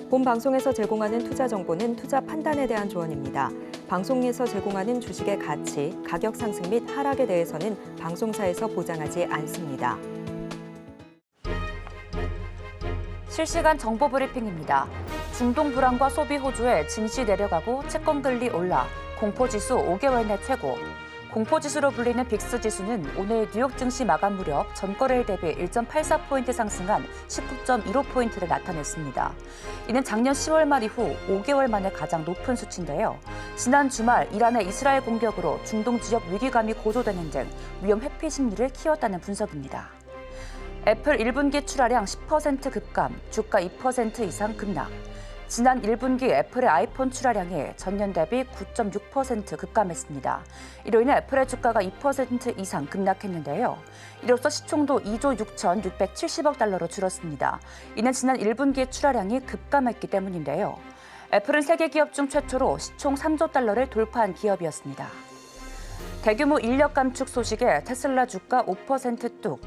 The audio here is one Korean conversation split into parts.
본 방송에서 제공하는 투자 정보는 투자 판단에 대한 조언입니다. 방송에서 제공하는 주식의 가치, 가격 상승 및 하락에 대해서는 방송사에서 보장하지 않습니다. 실시간 정보 브리핑입니다. 중동 불안과 소비 호조에 증시 내려가고 채권 금리 올라 공포지수 5개월 내 최고. 공포지수로 불리는 빅스지수는 오늘 뉴욕 증시 마감 무렵 전거래일 대비 1.84포인트 상승한 19.15포인트를 나타냈습니다. 이는 작년 10월 말 이후 5개월 만에 가장 높은 수치인데요. 지난 주말 이란의 이스라엘 공격으로 중동 지역 위기감이 고조되는 등 위험 회피 심리를 키웠다는 분석입니다. 애플 1분기 출하량 10% 급감, 주가 2% 이상 급락. 지난 1분기 애플의 아이폰 출하량이 전년 대비 9.6% 급감했습니다. 이로 인해 애플의 주가가 2% 이상 급락했는데요. 이로써 시총도 2조 6,670억 달러로 줄었습니다. 이는 지난 1분기의 출하량이 급감했기 때문인데요. 애플은 세계 기업 중 최초로 시총 3조 달러를 돌파한 기업이었습니다. 대규모 인력 감축 소식에 테슬라 주가 5% 뚝.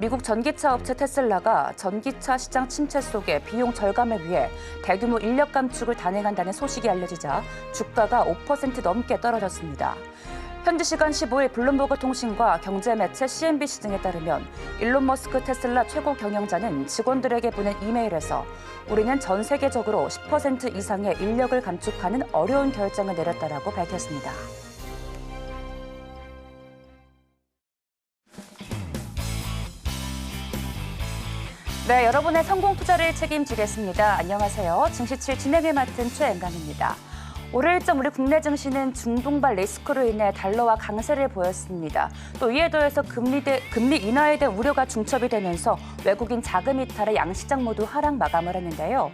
미국 전기차 업체 테슬라가 전기차 시장 침체 속에 비용 절감을 위해 대규모 인력 감축을 단행한다는 소식이 알려지자 주가가 5% 넘게 떨어졌습니다. 현지 시간 15일 블룸버그 통신과 경제 매체 CNBC 등에 따르면 일론 머스크 테슬라 최고 경영자는 직원들에게 보낸 이메일에서 우리는 전 세계적으로 10% 이상의 인력을 감축하는 어려운 결정을 내렸다라고 밝혔습니다. 네, 여러분의 성공 투자를 책임지겠습니다. 안녕하세요. 증시7 진행을 맡은 최앵간입니다. 올해 일정 우리 국내 증시는 중동발 리스크로 인해 달러와 강세를 보였습니다. 또 이에 더해서 금리 인하에 대한 우려가 중첩이 되면서 외국인 자금 이탈에 양시장 모두 하락 마감을 했는데요.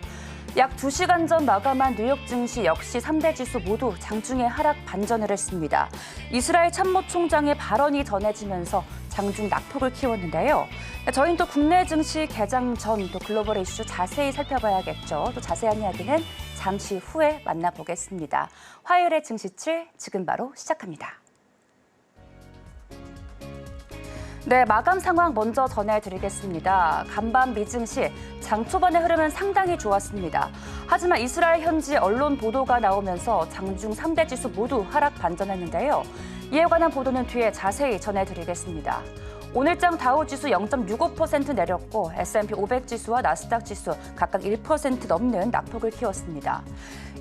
약 2시간 전 마감한 뉴욕 증시 역시 3대 지수 모두 장중에 하락 반전을 했습니다. 이스라엘 참모총장의 발언이 전해지면서 장중 낙폭을 키웠는데요. 저희는 또 국내 증시 개장 전 또 글로벌 이슈 자세히 살펴봐야겠죠. 또 자세한 이야기는 잠시 후에 만나보겠습니다. 화요일의 증시7 지금 바로 시작합니다. 네, 마감 상황 먼저 전해드리겠습니다. 간밤 미증시 장 초반의 흐름은 상당히 좋았습니다. 하지만 이스라엘 현지 언론 보도가 나오면서 장중 3대 지수 모두 하락 반전했는데요. 이에 관한 보도는 뒤에 자세히 전해드리겠습니다. 오늘장 다우지수 0.65% 내렸고 S&P 500 지수와 나스닥 지수 각각 1% 넘는 낙폭을 키웠습니다.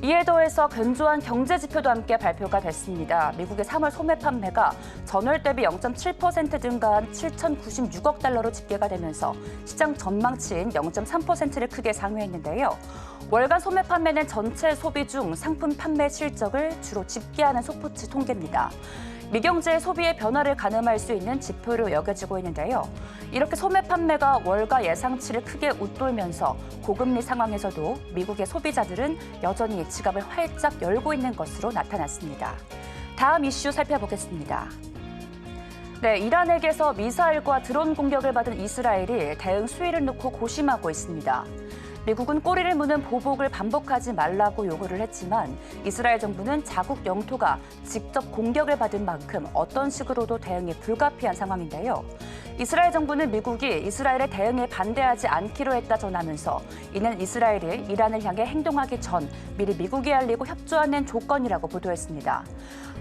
이에 더해서 견조한 경제 지표도 함께 발표가 됐습니다. 미국의 3월 소매 판매가 전월 대비 0.7% 증가한 7,096억 달러로 집계가 되면서 시장 전망치인 0.3%를 크게 상회했는데요. 월간 소매 판매는 전체 소비 중 상품 판매 실적을 주로 집계하는 소포츠 통계입니다. 미경제의 소비의 변화를 가늠할 수 있는 지표로 여겨지고 있는데요. 이렇게 소매 판매가 월가 예상치를 크게 웃돌면서 고금리 상황에서도 미국의 소비자들은 여전히 지갑을 활짝 열고 있는 것으로 나타났습니다. 다음 이슈 살펴보겠습니다. 네, 이란에게서 미사일과 드론 공격을 받은 이스라엘이 대응 수위를 놓고 고심하고 있습니다. 미국은 꼬리를 무는 보복을 반복하지 말라고 요구를 했지만 이스라엘 정부는 자국 영토가 직접 공격을 받은 만큼 어떤 식으로도 대응이 불가피한 상황인데요. 이스라엘 정부는 미국이 이스라엘의 대응에 반대하지 않기로 했다 전하면서 이는 이스라엘이 이란을 향해 행동하기 전 미리 미국이 알리고 협조하는 조건이라고 보도했습니다.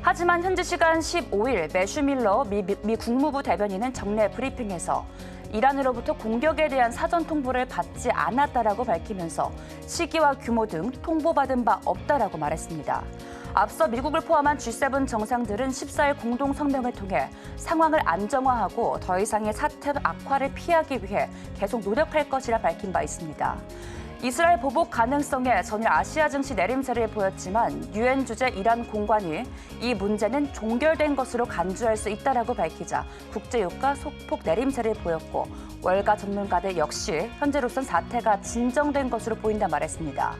하지만 현지 시간 15일 매슈 밀러 미 국무부 대변인은 정례 브리핑에서 이란으로부터 공격에 대한 사전 통보를 받지 않았다라고 밝히면서 시기와 규모 등 통보받은 바 없다라고 말했습니다. 앞서 미국을 포함한 G7 정상들은 14일 공동 성명을 통해 상황을 안정화하고 더 이상의 사태 악화를 피하기 위해 계속 노력할 것이라 밝힌 바 있습니다. 이스라엘 보복 가능성에 전일 아시아 증시 내림세를 보였지만 유엔 주재 이란 공관이 이 문제는 종결된 것으로 간주할 수 있다라고 밝히자 국제유가 소폭 내림세를 보였고 월가 전문가들 역시 현재로선 사태가 진정된 것으로 보인다 말했습니다.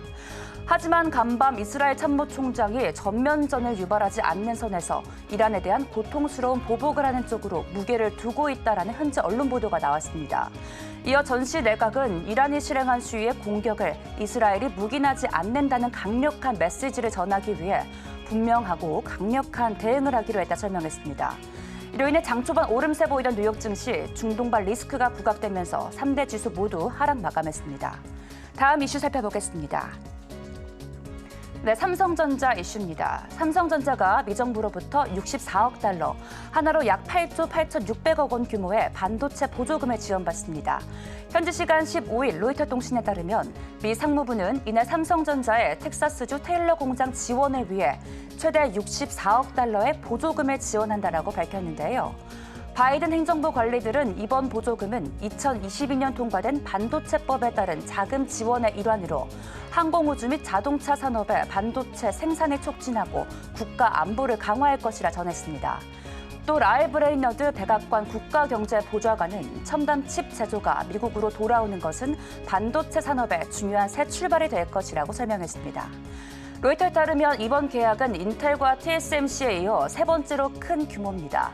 하지만 간밤 이스라엘 참모총장이 전면전을 유발하지 않는 선에서 이란에 대한 고통스러운 보복을 하는 쪽으로 무게를 두고 있다라는 현지 언론 보도가 나왔습니다. 이어 전시 내각은 이란이 실행한 시위의 공격을 이스라엘이 묵인하지 않는다는 강력한 메시지를 전하기 위해 분명하고 강력한 대응을 하기로 했다 설명했습니다. 이로 인해 장 초반 오름세 보이던 뉴욕 증시 중동발 리스크가 부각되면서 3대 지수 모두 하락 마감했습니다. 다음 이슈 살펴보겠습니다. 네, 삼성전자 이슈입니다. 삼성전자가 미정부로부터 64억 달러, 하나로 약 8조 8,600억 원 규모의 반도체 보조금을 지원받습니다. 현지 시간 15일 로이터 통신에 따르면 미 상무부는 이날 삼성전자의 텍사스주 테일러 공장 지원을 위해 최대 64억 달러의 보조금을 지원한다라고 밝혔는데요. 바이든 행정부 관리들은 이번 보조금은 2022년 통과된 반도체법에 따른 자금 지원의 일환으로 항공우주 및 자동차 산업의 반도체 생산을 촉진하고 국가 안보를 강화할 것이라 전했습니다. 또 라일 브레이너드 백악관 국가경제보좌관은 첨단 칩 제조가 미국으로 돌아오는 것은 반도체 산업의 중요한 새 출발이 될 것이라고 설명했습니다. 로이터에 따르면 이번 계약은 인텔과 TSMC에 이어 세 번째로 큰 규모입니다.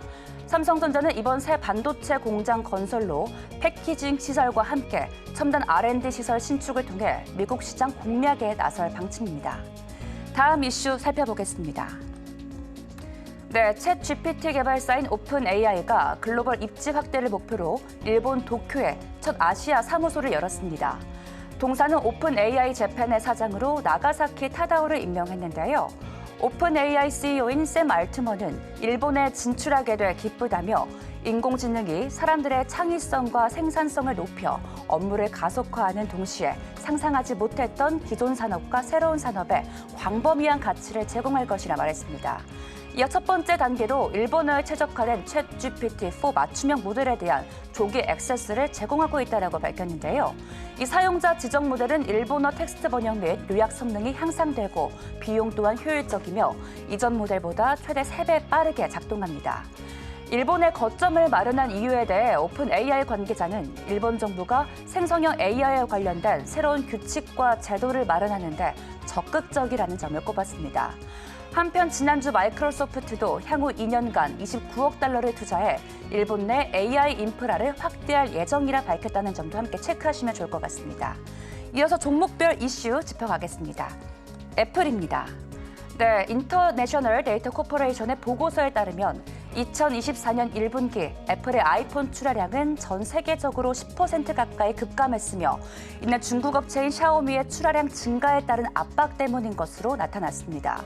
삼성전자는 이번 새 반도체 공장 건설로 패키징 시설과 함께 첨단 R&D 시설 신축을 통해 미국 시장 공략에 나설 방침입니다. 다음 이슈 살펴보겠습니다. 네, 챗 GPT 개발사인 오픈 AI가 글로벌 입지 확대를 목표로 일본 도쿄에 첫 아시아 사무소를 열었습니다. 동사는 오픈 AI 재팬의 사장으로 나가사키 타다오를 임명했는데요. 오픈 AI CEO인 샘 알트먼은 일본에 진출하게 돼 기쁘다며 인공지능이 사람들의 창의성과 생산성을 높여 업무를 가속화하는 동시에 상상하지 못했던 기존 산업과 새로운 산업에 광범위한 가치를 제공할 것이라 말했습니다. 이어 첫 번째 단계로 일본어에 최적화된 챗 GPT-4 맞춤형 모델에 대한 조기 액세스를 제공하고 있다고 밝혔는데요. 이 사용자 지정 모델은 일본어 텍스트 번역 및 요약 성능이 향상되고 비용 또한 효율적이며 이전 모델보다 최대 3배 빠르게 작동합니다. 일본의 거점을 마련한 이유에 대해 오픈 AI 관계자는 일본 정부가 생성형 AI에 관련된 새로운 규칙과 제도를 마련하는 데 적극적이라는 점을 꼽았습니다. 한편 지난주 마이크로소프트도 향후 2년간 29억 달러를 투자해 일본 내 AI 인프라를 확대할 예정이라 밝혔다는 점도 함께 체크하시면 좋을 것 같습니다. 이어서 종목별 이슈 짚어가겠습니다. 애플입니다. 네, 인터내셔널 데이터 코퍼레이션의 보고서에 따르면 2024년 1분기 애플의 아이폰 출하량은 전 세계적으로 10% 가까이 급감했으며 이는 중국 업체인 샤오미의 출하량 증가에 따른 압박 때문인 것으로 나타났습니다.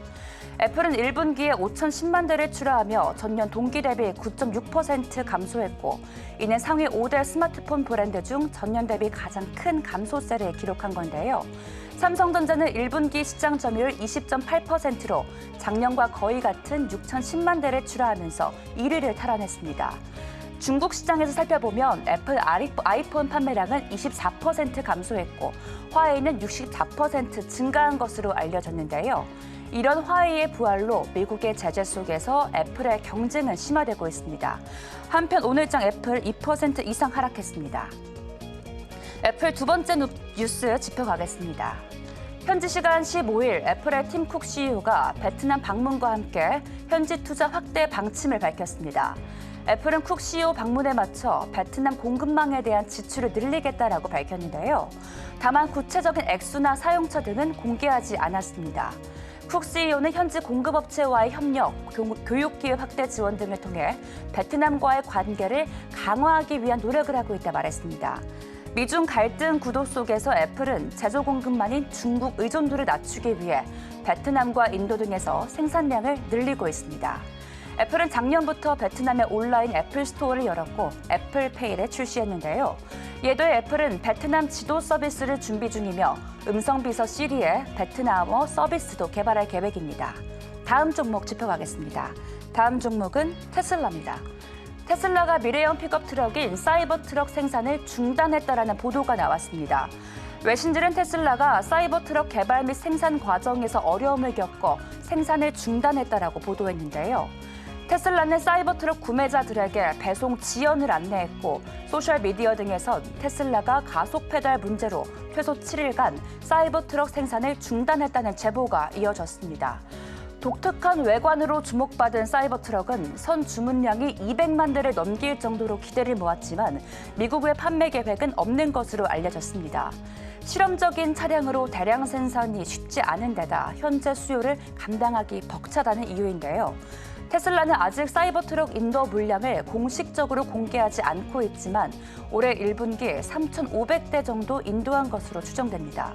애플은 1분기에 5,010만 대를 출하하며 전년 동기 대비 9.6% 감소했고 이는 상위 5대 스마트폰 브랜드 중 전년 대비 가장 큰 감소세를 기록한 건데요. 삼성전자는 1분기 시장 점유율 20.8%로 작년과 거의 같은 6,010만 대를 출하하면서 1위를 탈환했습니다. 중국 시장에서 살펴보면 애플 아이폰 판매량은 24% 감소했고 화웨이는 64% 증가한 것으로 알려졌는데요. 이런 화웨이의 부활로 미국의 제재 속에서 애플의 경쟁은 심화되고 있습니다. 한편 오늘장 애플 2% 이상 하락했습니다. 애플 두 번째 뉴스 짚어가겠습니다. 현지 시간 15일 애플의 팀 쿡 CEO가 베트남 방문과 함께 현지 투자 확대 방침을 밝혔습니다. 애플은 쿡 CEO 방문에 맞춰 베트남 공급망에 대한 지출을 늘리겠다라고 밝혔는데요. 다만 구체적인 액수나 사용처 등은 공개하지 않았습니다. 쿡 CEO는 현지 공급업체와의 협력, 교육기회 확대 지원 등을 통해 베트남과의 관계를 강화하기 위한 노력을 하고 있다 말했습니다. 미중 갈등 구도 속에서 애플은 제조 공급망인 중국 의존도를 낮추기 위해 베트남과 인도 등에서 생산량을 늘리고 있습니다. 애플은 작년부터 베트남의 온라인 애플 스토어를 열었고 애플페이를 출시했는데요. 이에 더해 애플은 베트남 지도 서비스를 준비 중이며 음성비서 시리의 베트남어 서비스도 개발할 계획입니다. 다음 종목 짚어가겠습니다. 다음 종목은 테슬라입니다. 테슬라가 미래형 픽업 트럭인 사이버 트럭 생산을 중단했다라는 보도가 나왔습니다. 외신들은 테슬라가 사이버 트럭 개발 및 생산 과정에서 어려움을 겪어 생산을 중단했다라고 보도했는데요. 테슬라는 사이버 트럭 구매자들에게 배송 지연을 안내했고 소셜미디어 등에선 테슬라가 가속 페달 문제로 최소 7일간 사이버 트럭 생산을 중단했다는 제보가 이어졌습니다. 독특한 외관으로 주목받은 사이버 트럭은 선 주문량이 200만 대를 넘길 정도로 기대를 모았지만 미국의 판매 계획은 없는 것으로 알려졌습니다. 실험적인 차량으로 대량 생산이 쉽지 않은 데다 현재 수요를 감당하기 벅차다는 이유인데요. 테슬라는 아직 사이버트럭 인도 물량을 공식적으로 공개하지 않고 있지만 올해 1분기에 3,500대 정도 인도한 것으로 추정됩니다.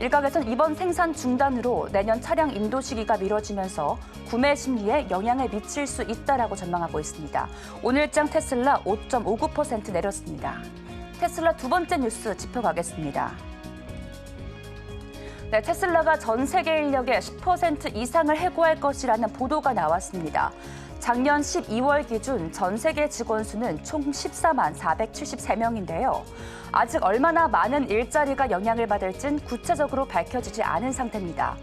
일각에선 이번 생산 중단으로 내년 차량 인도 시기가 미뤄지면서 구매 심리에 영향을 미칠 수 있다라고 전망하고 있습니다. 오늘장 테슬라 5.59% 내렸습니다. 테슬라 두 번째 뉴스 짚어가겠습니다. 네, 테슬라가 전 세계 인력의 10% 이상을 해고할 것이라는 보도가 나왔습니다. 작년 12월 기준 전 세계 직원 수는 총 14만 473명인데요. 아직 얼마나 많은 일자리가 영향을 받을진 구체적으로 밝혀지지 않은 상태입니다.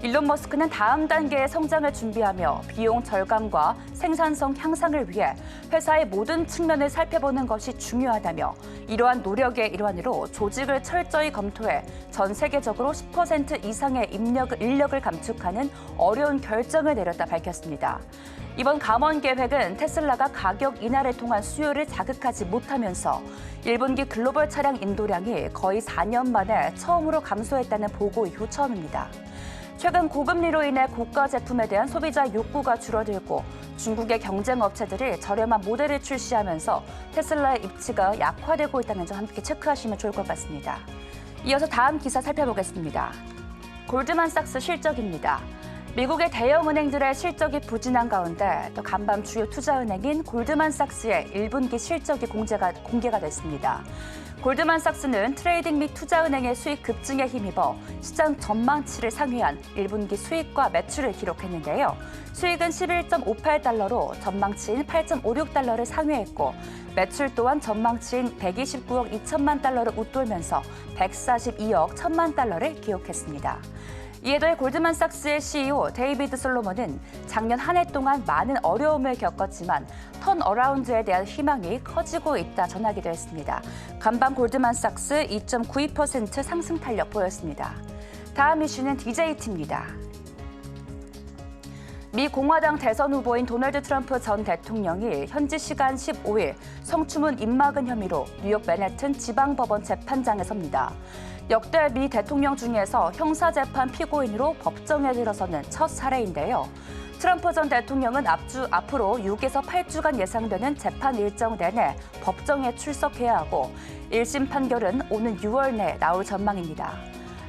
일론 머스크는 다음 단계의 성장을 준비하며 비용 절감과 생산성 향상을 위해 회사의 모든 측면을 살펴보는 것이 중요하다며 이러한 노력의 일환으로 조직을 철저히 검토해 전 세계적으로 10% 이상의 인력을 감축하는 어려운 결정을 내렸다 밝혔습니다. 이번 감원 계획은 테슬라가 가격 인하를 통한 수요를 자극하지 못하면서 1분기 글로벌 차량 인도량이 거의 4년 만에 처음으로 감소했다는 보고 이후 처음입니다. 최근 고금리로 인해 고가 제품에 대한 소비자 욕구가 줄어들고 중국의 경쟁 업체들이 저렴한 모델을 출시하면서 테슬라의 입지가 약화되고 있다는 점 함께 체크하시면 좋을 것 같습니다. 이어서 다음 기사 살펴보겠습니다. 골드만삭스 실적입니다. 미국의 대형 은행들의 실적이 부진한 가운데 또 간밤 주요 투자은행인 골드만삭스의 1분기 실적이 공개가 됐습니다. 골드만삭스는 트레이딩 및 투자은행의 수익 급증에 힘입어 시장 전망치를 상회한 1분기 수익과 매출을 기록했는데요. 수익은 11.58달러로 전망치인 8.56달러를 상회했고 매출 또한 전망치인 129억 2천만 달러를 웃돌면서 142억 1천만 달러를 기록했습니다. 이에 더해 골드만삭스의 CEO 데이비드 솔로몬은 작년 한 해 동안 많은 어려움을 겪었지만 턴어라운드에 대한 희망이 커지고 있다 전하기도 했습니다. 간밤 골드만삭스 2.92% 상승 탄력 보였습니다. 다음 이슈는 DJT입니다. 미 공화당 대선 후보인 도널드 트럼프 전 대통령이 현지 시간 15일 성추문 입막음 혐의로 뉴욕 맨해튼 지방법원 재판장에 섭니다. 역대 미 대통령 중에서 형사재판 피고인으로 법정에 들어서는 첫 사례인데요. 트럼프 전 대통령은 앞으로 6에서 8주간 예상되는 재판 일정 내내 법정에 출석해야 하고 1심 판결은 오는 6월 내에 나올 전망입니다.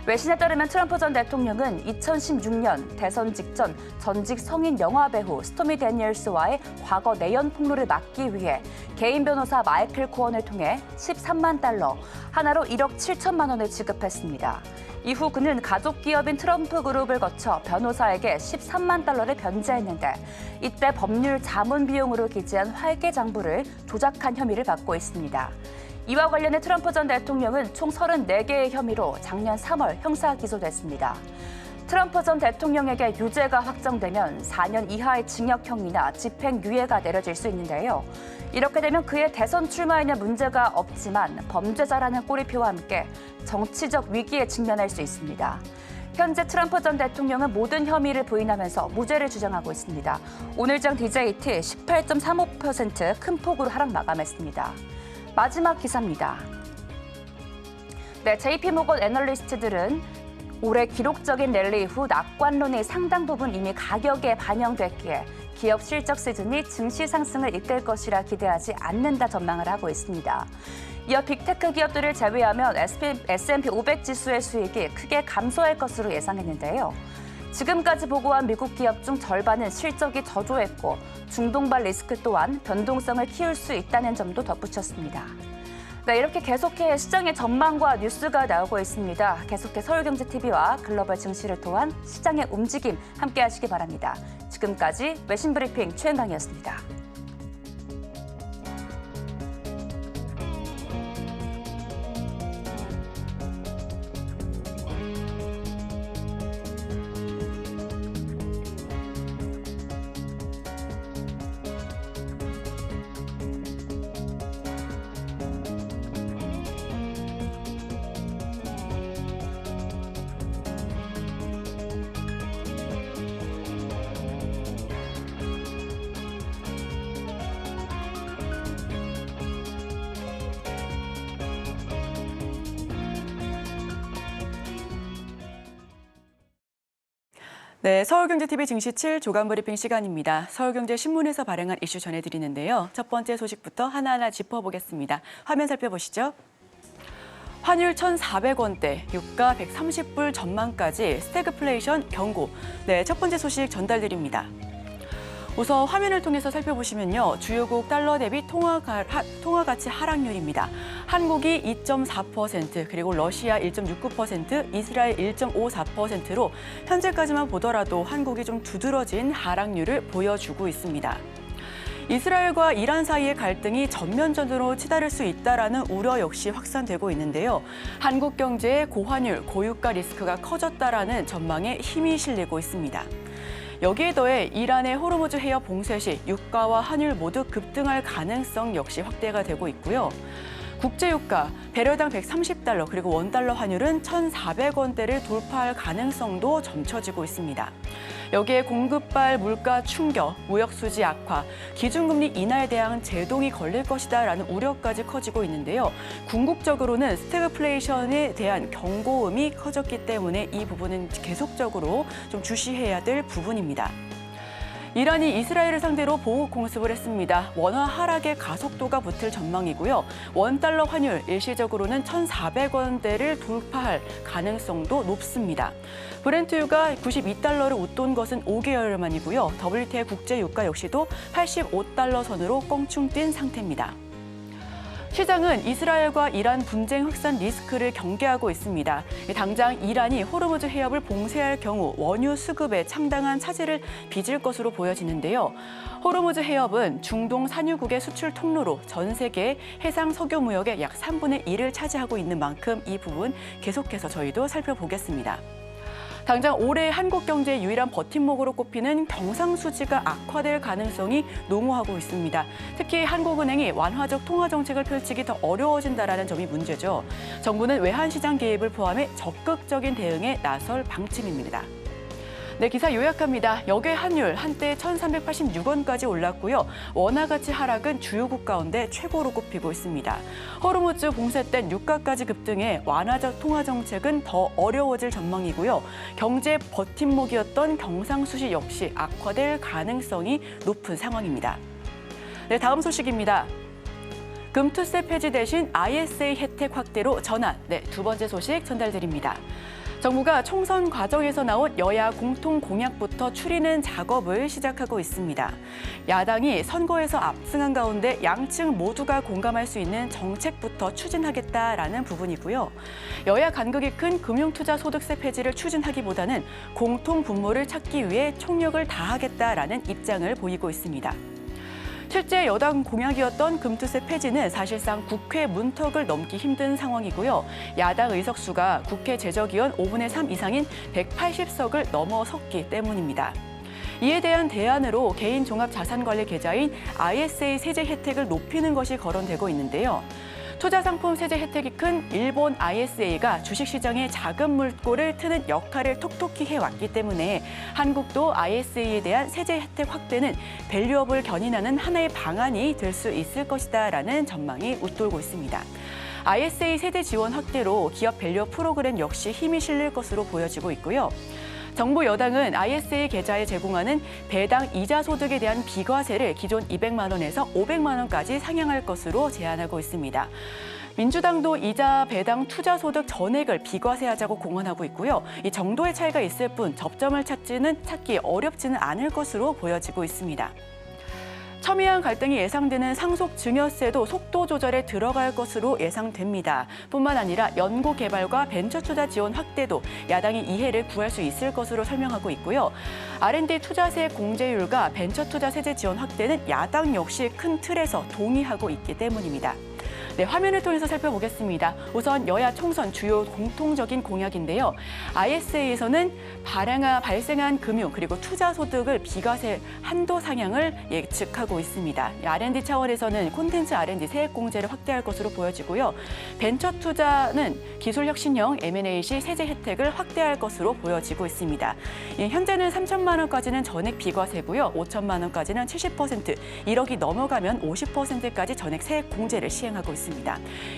외신에 따르면 트럼프 전 대통령은 2016년 대선 직전 전직 성인 영화배우 스토미 데니얼스와의 과거 내연 폭로를 막기 위해 개인 변호사 마이클 코언을 통해 13만 달러, 하나로 1억 7천만 원을 지급했습니다. 이후 그는 가족 기업인 트럼프 그룹을 거쳐 변호사에게 13만 달러를 변제했는데 이때 법률 자문 비용으로 기재한 회계 장부를 조작한 혐의를 받고 있습니다. 이와 관련해 트럼프 전 대통령은 총 34개의 혐의로 작년 3월 형사 기소됐습니다. 트럼프 전 대통령에게 유죄가 확정되면 4년 이하의 징역형이나 집행유예가 내려질 수 있는데요. 이렇게 되면 그의 대선 출마에는 문제가 없지만 범죄자라는 꼬리표와 함께 정치적 위기에 직면할 수 있습니다. 현재 트럼프 전 대통령은 모든 혐의를 부인하면서 무죄를 주장하고 있습니다. 오늘장 DJT 18.35% 큰 폭으로 하락 마감했습니다. 마지막 기사입니다. 네, JP모건 애널리스트들은 올해 기록적인 랠리 이후 낙관론이 상당 부분 이미 가격에 반영됐기에 기업 실적 시즌이 증시 상승을 이끌 것이라 기대하지 않는다 전망을 하고 있습니다. 이어 빅테크 기업들을 제외하면 S&P 500 지수의 수익이 크게 감소할 것으로 예상했는데요. 지금까지 보고한 미국 기업 중 절반은 실적이 저조했고 중동발 리스크 또한 변동성을 키울 수 있다는 점도 덧붙였습니다. 네, 이렇게 계속해 시장의 전망과 뉴스가 나오고 있습니다. 계속해 서울경제TV와 글로벌 증시를 통한 시장의 움직임 함께 하시기 바랍니다. 지금까지 외신브리핑 최은강이었습니다. 네, 서울경제TV 증시 7 조간 브리핑 시간입니다. 서울경제신문에서 발행한 이슈 전해드리는데요. 첫 번째 소식부터 하나하나 짚어보겠습니다. 화면 살펴보시죠. 환율 1,400원대, 유가 130불 전망까지 스태그플레이션 경고. 네, 첫 번째 소식 전달드립니다. 우선 화면을 통해서 살펴보시면요. 주요국 달러 대비 통화 가치 하락률입니다. 한국이 2.4%, 그리고 러시아 1.69%, 이스라엘 1.54%로 현재까지만 보더라도 한국이 좀 두드러진 하락률을 보여주고 있습니다. 이스라엘과 이란 사이의 갈등이 전면전으로 치달을 수 있다라는 우려 역시 확산되고 있는데요. 한국 경제의 고환율, 고유가 리스크가 커졌다라는 전망에 힘이 실리고 있습니다. 여기에 더해 이란의 호르무즈 해협 봉쇄 시 유가와 환율 모두 급등할 가능성 역시 확대가 되고 있고요. 국제유가 배럴당 130달러 그리고 원달러 환율은 1,400원대를 돌파할 가능성도 점쳐지고 있습니다. 여기에 공급발 물가 충격, 무역수지 악화, 기준금리 인하에 대한 제동이 걸릴 것이다라는 우려까지 커지고 있는데요. 궁극적으로는 스태그플레이션에 대한 경고음이 커졌기 때문에 이 부분은 계속적으로 좀 주시해야 될 부분입니다. 이란이 이스라엘을 상대로 보복 공습을 했습니다. 원화 하락의 가속도가 붙을 전망이고요. 원달러 환율 일시적으로는 1,400원대를 돌파할 가능성도 높습니다. 브렌트유가 92달러를 웃돈 것은 5개월 만이고요. WTI 국제유가 역시도 85달러 선으로 껑충 뛴 상태입니다. 시장은 이스라엘과 이란 분쟁 확산 리스크를 경계하고 있습니다. 당장 이란이 호르무즈 해협을 봉쇄할 경우 원유 수급에 상당한 차질을 빚을 것으로 보여지는데요. 호르무즈 해협은 중동 산유국의 수출 통로로 전 세계 해상 석유 무역의 약 3분의 1을 차지하고 있는 만큼 이 부분 계속해서 저희도 살펴보겠습니다. 당장 올해 한국 경제의 유일한 버팀목으로 꼽히는 경상수지가 악화될 가능성이 농후하고 있습니다. 특히 한국은행이 완화적 통화 정책을 펼치기 더 어려워진다는 점이 문제죠. 정부는 외환시장 개입을 포함해 적극적인 대응에 나설 방침입니다. 네, 기사 요약합니다. 역외 환율 한때 1,386원까지 올랐고요. 원화 가치 하락은 주요국 가운데 최고로 꼽히고 있습니다. 호르무즈 봉쇄 땐 유가까지 급등해 완화적 통화 정책은 더 어려워질 전망이고요. 경제 버팀목이었던 경상수지 역시 악화될 가능성이 높은 상황입니다. 네, 다음 소식입니다. 금투세 폐지 대신 ISA 혜택 확대로 전환. 네, 두 번째 소식 전달드립니다. 정부가 총선 과정에서 나온 여야 공통 공약부터 추리는 작업을 시작하고 있습니다. 야당이 선거에서 압승한 가운데 양측 모두가 공감할 수 있는 정책부터 추진하겠다라는 부분이고요. 여야 간극이 큰 금융투자소득세 폐지를 추진하기보다는 공통 분모를 찾기 위해 총력을 다하겠다라는 입장을 보이고 있습니다. 실제 여당 공약이었던 금투세 폐지는 사실상 국회 문턱을 넘기 힘든 상황이고요. 야당 의석수가 국회 제적위원 5분의 3 이상인 180석을 넘어섰기 때문입니다. 이에 대한 대안으로 개인 종합자산관리 계좌인 ISA 세제 혜택을 높이는 것이 거론되고 있는데요. 투자상품 세제 혜택이 큰 일본 ISA가 주식시장에 자금 물꼬를 트는 역할을 톡톡히 해왔기 때문에 한국도 ISA에 대한 세제 혜택 확대는 밸류업을 견인하는 하나의 방안이 될 수 있을 것이다라는 전망이 웃돌고 있습니다. ISA 세대 지원 확대로 기업 밸류업 프로그램 역시 힘이 실릴 것으로 보여지고 있고요. 정부 여당은 ISA 계좌에 제공하는 배당 이자 소득에 대한 비과세를 기존 200만 원에서 500만 원까지 상향할 것으로 제안하고 있습니다. 민주당도 이자 배당 투자 소득 전액을 비과세하자고 공언하고 있고요. 이 정도의 차이가 있을 뿐 접점을 찾기 어렵지는 않을 것으로 보여지고 있습니다. 첨예한 갈등이 예상되는 상속 증여세도 속도 조절에 들어갈 것으로 예상됩니다. 뿐만 아니라 연구개발과 벤처투자 지원 확대도 야당이 이해를 구할 수 있을 것으로 설명하고 있고요. R&D 투자세 공제율과 벤처투자 세제 지원 확대는 야당 역시 큰 틀에서 동의하고 있기 때문입니다. 네, 화면을 통해서 살펴보겠습니다. 우선 여야 총선 주요 공통적인 공약인데요. ISA에서는 발생한 금융 그리고 투자 소득을 비과세 한도 상향을 예측하고 있습니다. R&D 차원에서는 콘텐츠 R&D 세액 공제를 확대할 것으로 보여지고요. 벤처 투자는 기술혁신형 M&A 시 세제 혜택을 확대할 것으로 보여지고 있습니다. 현재는 3천만 원까지는 전액 비과세고요. 5천만 원까지는 70%, 1억이 넘어가면 50%까지 전액 세액 공제를 시행하고 있습니다.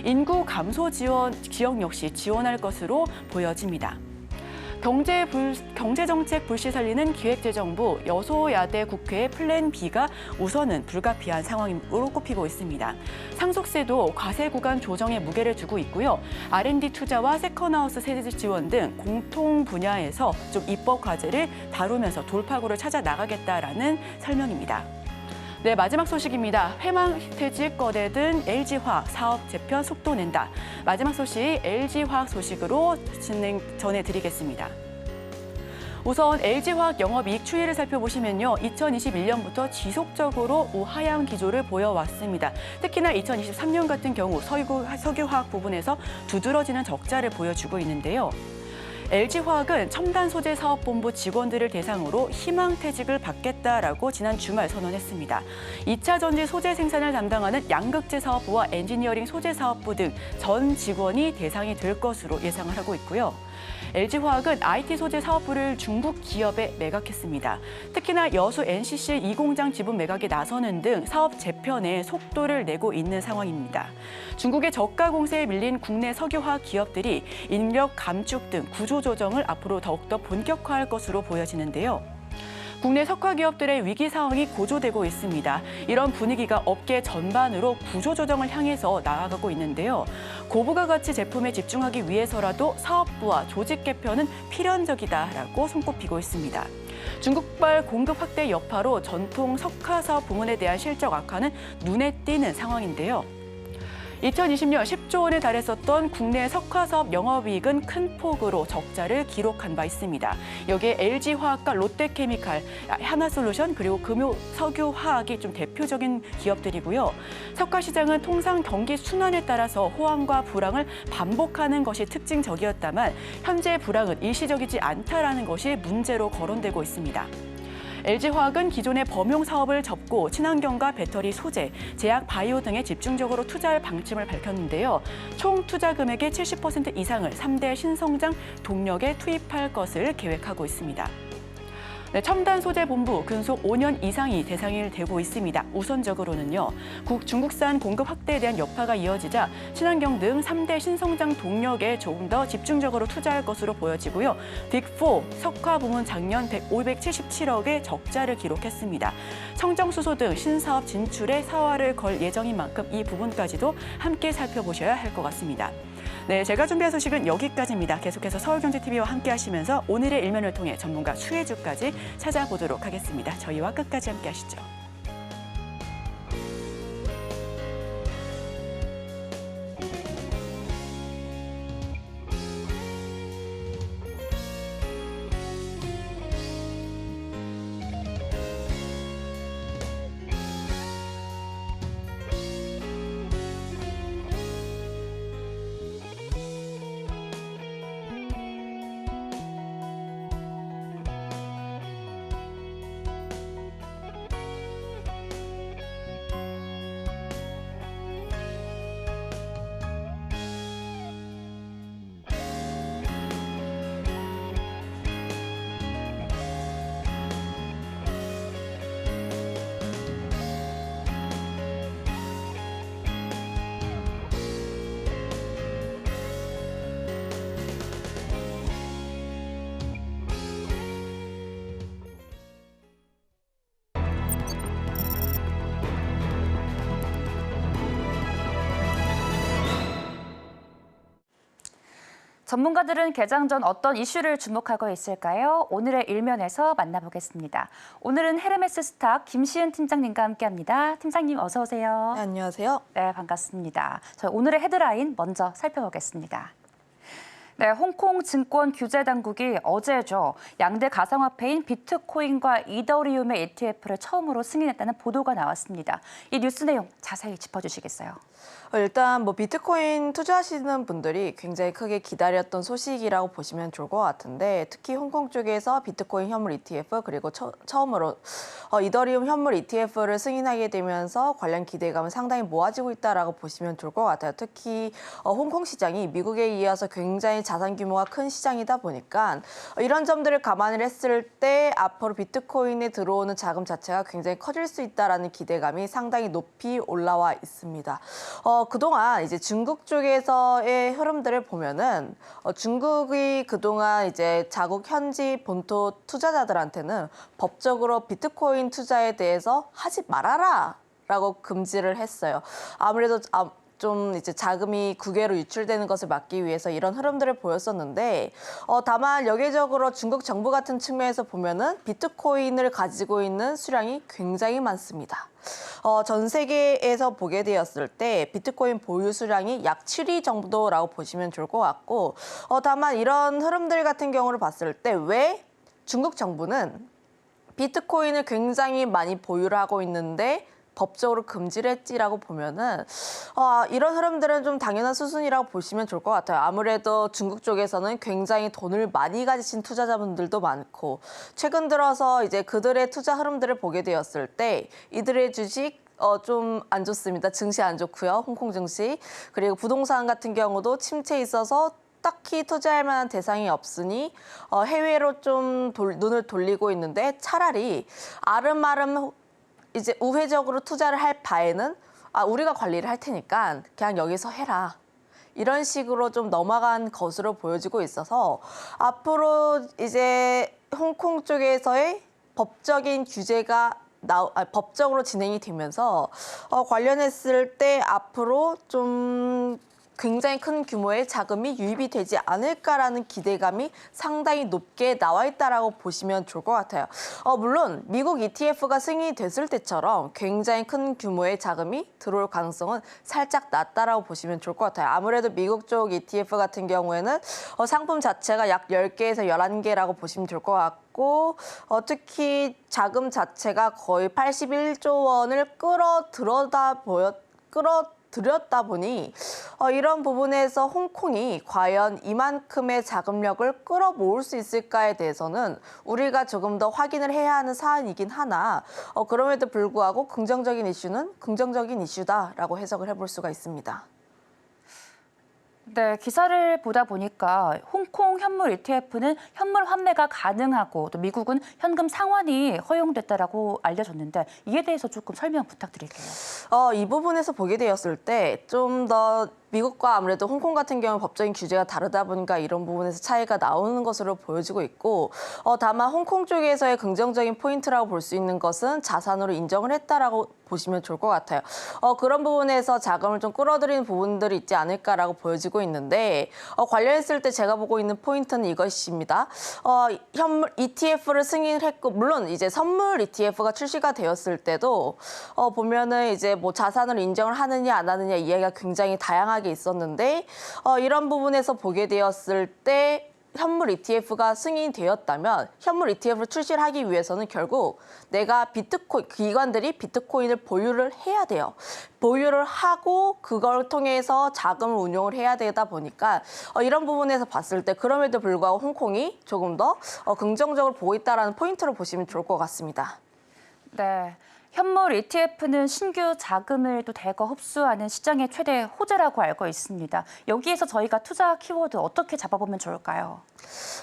인구 감소 지원 지역 역시 지원할 것으로 보여집니다. 경제정책 불씨 살리는 기획재정부, 여소야대 국회의 플랜 B가 우선은 불가피한 상황으로 꼽히고 있습니다. 상속세도 과세 구간 조정에 무게를 두고 있고요. R&D 투자와 세컨하우스 세제 지원 등 공통 분야에서 좀 입법 과제를 다루면서 돌파구를 찾아 나가겠다라는 설명입니다. 네, 마지막 소식입니다. 회망퇴직 꺼내든 LG화학 사업 재편 속도 낸다. 마지막 소식 LG화학 소식으로 전해드리겠습니다. 우선 LG화학 영업이익 추이를 살펴보시면요. 2021년부터 지속적으로 우하향 기조를 보여왔습니다. 특히나 2023년 같은 경우 석유화학 부분에서 두드러지는 적자를 보여주고 있는데요. LG화학은 첨단소재사업본부 직원들을 대상으로 희망퇴직을 받겠다라고 지난 주말 선언했습니다. 2차 전지 소재 생산을 담당하는 양극재 사업부와 엔지니어링 소재 사업부 등 전 직원이 대상이 될 것으로 예상을 하고 있고요. LG화학은 IT 소재 사업부를 중국 기업에 매각했습니다. 특히나 여수 NCC 2공장 지분 매각에 나서는 등 사업 재편에 속도를 내고 있는 상황입니다. 중국의 저가 공세에 밀린 국내 석유화학 기업들이 인력 감축 등 구조조정을 앞으로 더욱더 본격화할 것으로 보여지는데요. 국내 석화 기업들의 위기 상황이 고조되고 있습니다. 이런 분위기가 업계 전반으로 구조조정을 향해서 나아가고 있는데요. 고부가 가치 제품에 집중하기 위해서라도 사업부와 조직 개편은 필연적이다라고 손꼽히고 있습니다. 중국발 공급 확대 여파로 전통 석화 사업 부문에 대한 실적 악화는 눈에 띄는 상황인데요. 2020년 10조 원에 달했었던 국내 석화사업 영업이익은 큰 폭으로 적자를 기록한 바 있습니다. 여기에 LG화학과 롯데케미칼, 하나솔루션 그리고 금호석유화학이 좀 대표적인 기업들이고요. 석화 시장은 통상 경기 순환에 따라서 호황과 불황을 반복하는 것이 특징적이었다만 현재 불황은 일시적이지 않다라는 것이 문제로 거론되고 있습니다. LG화학은 기존의 범용 사업을 접고 친환경과 배터리 소재, 제약 바이오 등에 집중적으로 투자할 방침을 밝혔는데요. 총 투자 금액의 70% 이상을 3대 신성장 동력에 투입할 것을 계획하고 있습니다. 네, 첨단 소재 본부 근속 5년 이상이 대상이 되고 있습니다. 우선적으로는요. 중국산 공급 확대에 대한 여파가 이어지자 친환경 등 3대 신성장 동력에 조금 더 집중적으로 투자할 것으로 보여지고요. 빅4 석화 부문 작년 577억의 적자를 기록했습니다. 청정수소 등 신사업 진출에 사활을 걸 예정인 만큼 이 부분까지도 함께 살펴보셔야 할 것 같습니다. 네, 제가 준비한 소식은 여기까지입니다. 계속해서 서울경제TV와 함께 하시면서 오늘의 일면을 통해 전문가 수혜주까지 찾아보도록 하겠습니다. 저희와 끝까지 함께 하시죠. 전문가들은 개장 전 어떤 이슈를 주목하고 있을까요? 오늘의 일면에서 만나보겠습니다. 오늘은 헤르메스 스탁 김시은 팀장님과 함께합니다. 팀장님 어서 오세요. 네, 안녕하세요. 네, 반갑습니다. 저희 오늘의 헤드라인 먼저 살펴보겠습니다. 네, 홍콩 증권 규제 당국이 어제죠. 양대 가상화폐인 비트코인과 이더리움의 ETF를 처음으로 승인했다는 보도가 나왔습니다. 이 뉴스 내용 자세히 짚어주시겠어요? 일단 비트코인 투자하시는 분들이 굉장히 크게 기다렸던 소식이라고 보시면 좋을 것 같은데 특히 홍콩 쪽에서 비트코인 현물 ETF 그리고 처음으로 이더리움 현물 ETF를 승인하게 되면서 관련 기대감은 상당히 모아지고 있다라고 보시면 좋을 것 같아요. 특히 홍콩 시장이 미국에 이어서 굉장히 자산 규모가 큰 시장이다 보니까 이런 점들을 감안을 했을 때 앞으로 비트코인에 들어오는 자금 자체가 굉장히 커질 수 있다라는 기대감이 상당히 높이 올라와 있습니다. 그동안 이제 중국 쪽에서의 흐름들을 보면은 중국이 그동안 이제 자국 현지 본토 투자자들한테는 법적으로 비트코인 투자에 대해서 하지 말아라라고 금지를 했어요. 아무래도 좀 이제 자금이 국외로 유출되는 것을 막기 위해서 이런 흐름들을 보였었는데 다만 여기적으로 중국 정부 같은 측면에서 보면은 비트코인을 가지고 있는 수량이 굉장히 많습니다. 전 세계에서 보게 되었을 때 비트코인 보유 수량이 약 7위 정도라고 보시면 좋을 것 같고 다만 이런 흐름들 같은 경우를 봤을 때 왜 중국 정부는 비트코인을 굉장히 많이 보유를 하고 있는데 법적으로 금지를 했지라고 보면은 이런 흐름들은 좀 당연한 수순이라고 보시면 좋을 것 같아요. 아무래도 중국 쪽에서는 굉장히 돈을 많이 가지신 투자자분들도 많고 최근 들어서 이제 그들의 투자 흐름들을 보게 되었을 때 이들의 주식 좀 안 좋습니다. 증시 안 좋고요. 홍콩 증시 그리고 부동산 같은 경우도 침체에 있어서 딱히 투자할 만한 대상이 없으니 해외로 좀 눈을 돌리고 있는데 차라리 아름아름 이제 우회적으로 투자를 할 바에는 우리가 관리를 할 테니까 그냥 여기서 해라. 이런 식으로 좀 넘어간 것으로 보여지고 있어서 앞으로 이제 홍콩 쪽에서의 법적인 규제가 법적으로 진행이 되면서 관련했을 때 앞으로 좀 굉장히 큰 규모의 자금이 유입이 되지 않을까라는 기대감이 상당히 높게 나와 있다라고 보시면 좋을 것 같아요. 물론 미국 ETF가 승인이 됐을 때처럼 굉장히 큰 규모의 자금이 들어올 가능성은 살짝 낮다라고 보시면 좋을 것 같아요. 아무래도 미국 쪽 ETF 같은 경우에는 상품 자체가 약 10개에서 11개라고 보시면 좋을 것 같고 특히 자금 자체가 거의 81조 원을 끌어들였다 보니 이런 부분에서 홍콩이 과연 이만큼의 자금력을 끌어모을 수 있을까에 대해서는 우리가 조금 더 확인을 해야 하는 사안이긴 하나 그럼에도 불구하고 긍정적인 이슈는 긍정적인 이슈다라고 해석을 해볼 수가 있습니다. 네, 기사를 보다 보니까 홍콩 현물 ETF는 현물 환매가 가능하고 또 미국은 현금 상환이 허용됐다라고 알려졌는데 이에 대해서 조금 설명 부탁드릴게요. 이 부분에서 보게 되었을 때 좀 더 미국과 아무래도 홍콩 같은 경우 법적인 규제가 다르다 보니까 이런 부분에서 차이가 나오는 것으로 보여지고 있고 다만 홍콩 쪽에서의 긍정적인 포인트라고 볼 수 있는 것은 자산으로 인정을 했다라고 보시면 좋을 것 같아요. 그런 부분에서 자금을 좀 끌어들이는 부분들이 있지 않을까라고 보여지고 있는데 관련했을 때 제가 보고 있는 포인트는 이것입니다. 현물 ETF를 승인했고 물론 이제 선물 ETF가 출시가 되었을 때도 보면은 이제 뭐 자산을 인정을 하느냐 안 하느냐 이야기가 굉장히 다양하게 있었는데 이런 부분에서 보게 되었을 때 현물 ETF가 승인되었다면 현물 ETF를 출시를 하기 위해서는 결국 내가 기관들이 비트코인을 보유를 해야 돼요. 보유를 하고 그걸 통해서 자금을 운용을 해야 되다 보니까 이런 부분에서 봤을 때 그럼에도 불구하고 홍콩이 조금 더 긍정적으로 보고 있다는 포인트로 보시면 좋을 것 같습니다. 네. 현물 ETF는 신규 자금을 또 대거 흡수하는 시장의 최대 호재라고 알고 있습니다. 여기에서 저희가 투자 키워드 어떻게 잡아보면 좋을까요?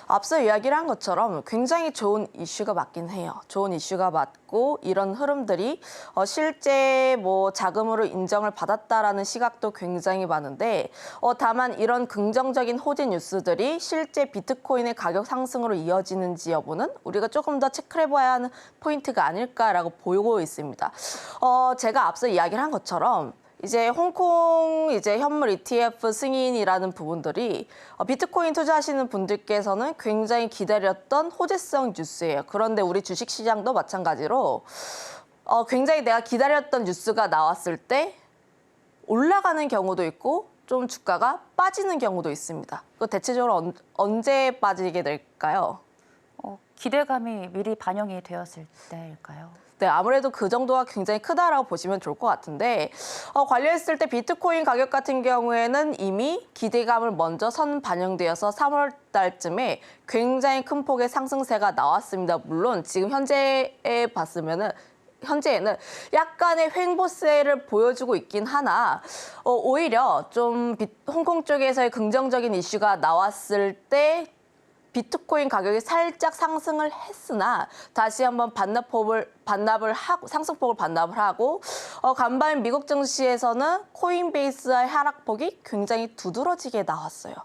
앞서 이야기를 한 것처럼 굉장히 좋은 이슈가 맞긴 해요. 좋은 이슈가 맞고 이런 흐름들이 실제 뭐 자금으로 인정을 받았다라는 시각도 굉장히 많은데 다만 이런 긍정적인 호재 뉴스들이 실제 비트코인의 가격 상승으로 이어지는지 여부는 우리가 조금 더 체크를 해봐야 하는 포인트가 아닐까라고 보이고 있습니다. 제가 앞서 이야기를 한 것처럼 이제 홍콩 현물 ETF 승인이라는 부분들이 비트코인 투자하시는 분들께서는 굉장히 기다렸던 호재성 뉴스예요. 그런데 우리 주식시장도 마찬가지로 굉장히 내가 기다렸던 뉴스가 나왔을 때 올라가는 경우도 있고 좀 주가가 빠지는 경우도 있습니다. 그 대체적으로 언제 빠지게 될까요? 기대감이 미리 반영이 되었을 때일까요? 네, 아무래도 그 정도가 굉장히 크다라고 보시면 좋을 것 같은데 관련했을 때 비트코인 가격 같은 경우에는 이미 기대감을 먼저 반영되어서 3월 달쯤에 굉장히 큰 폭의 상승세가 나왔습니다. 물론 지금 현재에 봤으면은 현재에는 약간의 횡보세를 보여주고 있긴 하나 오히려 좀 홍콩 쪽에서의 긍정적인 이슈가 나왔을 때 비트코인 가격이 살짝 상승을 했으나 다시 한번 반납을 하고 상승폭을 반납을 하고 간밤 미국 증시에서는 코인베이스의 하락폭이 굉장히 두드러지게 나왔어요.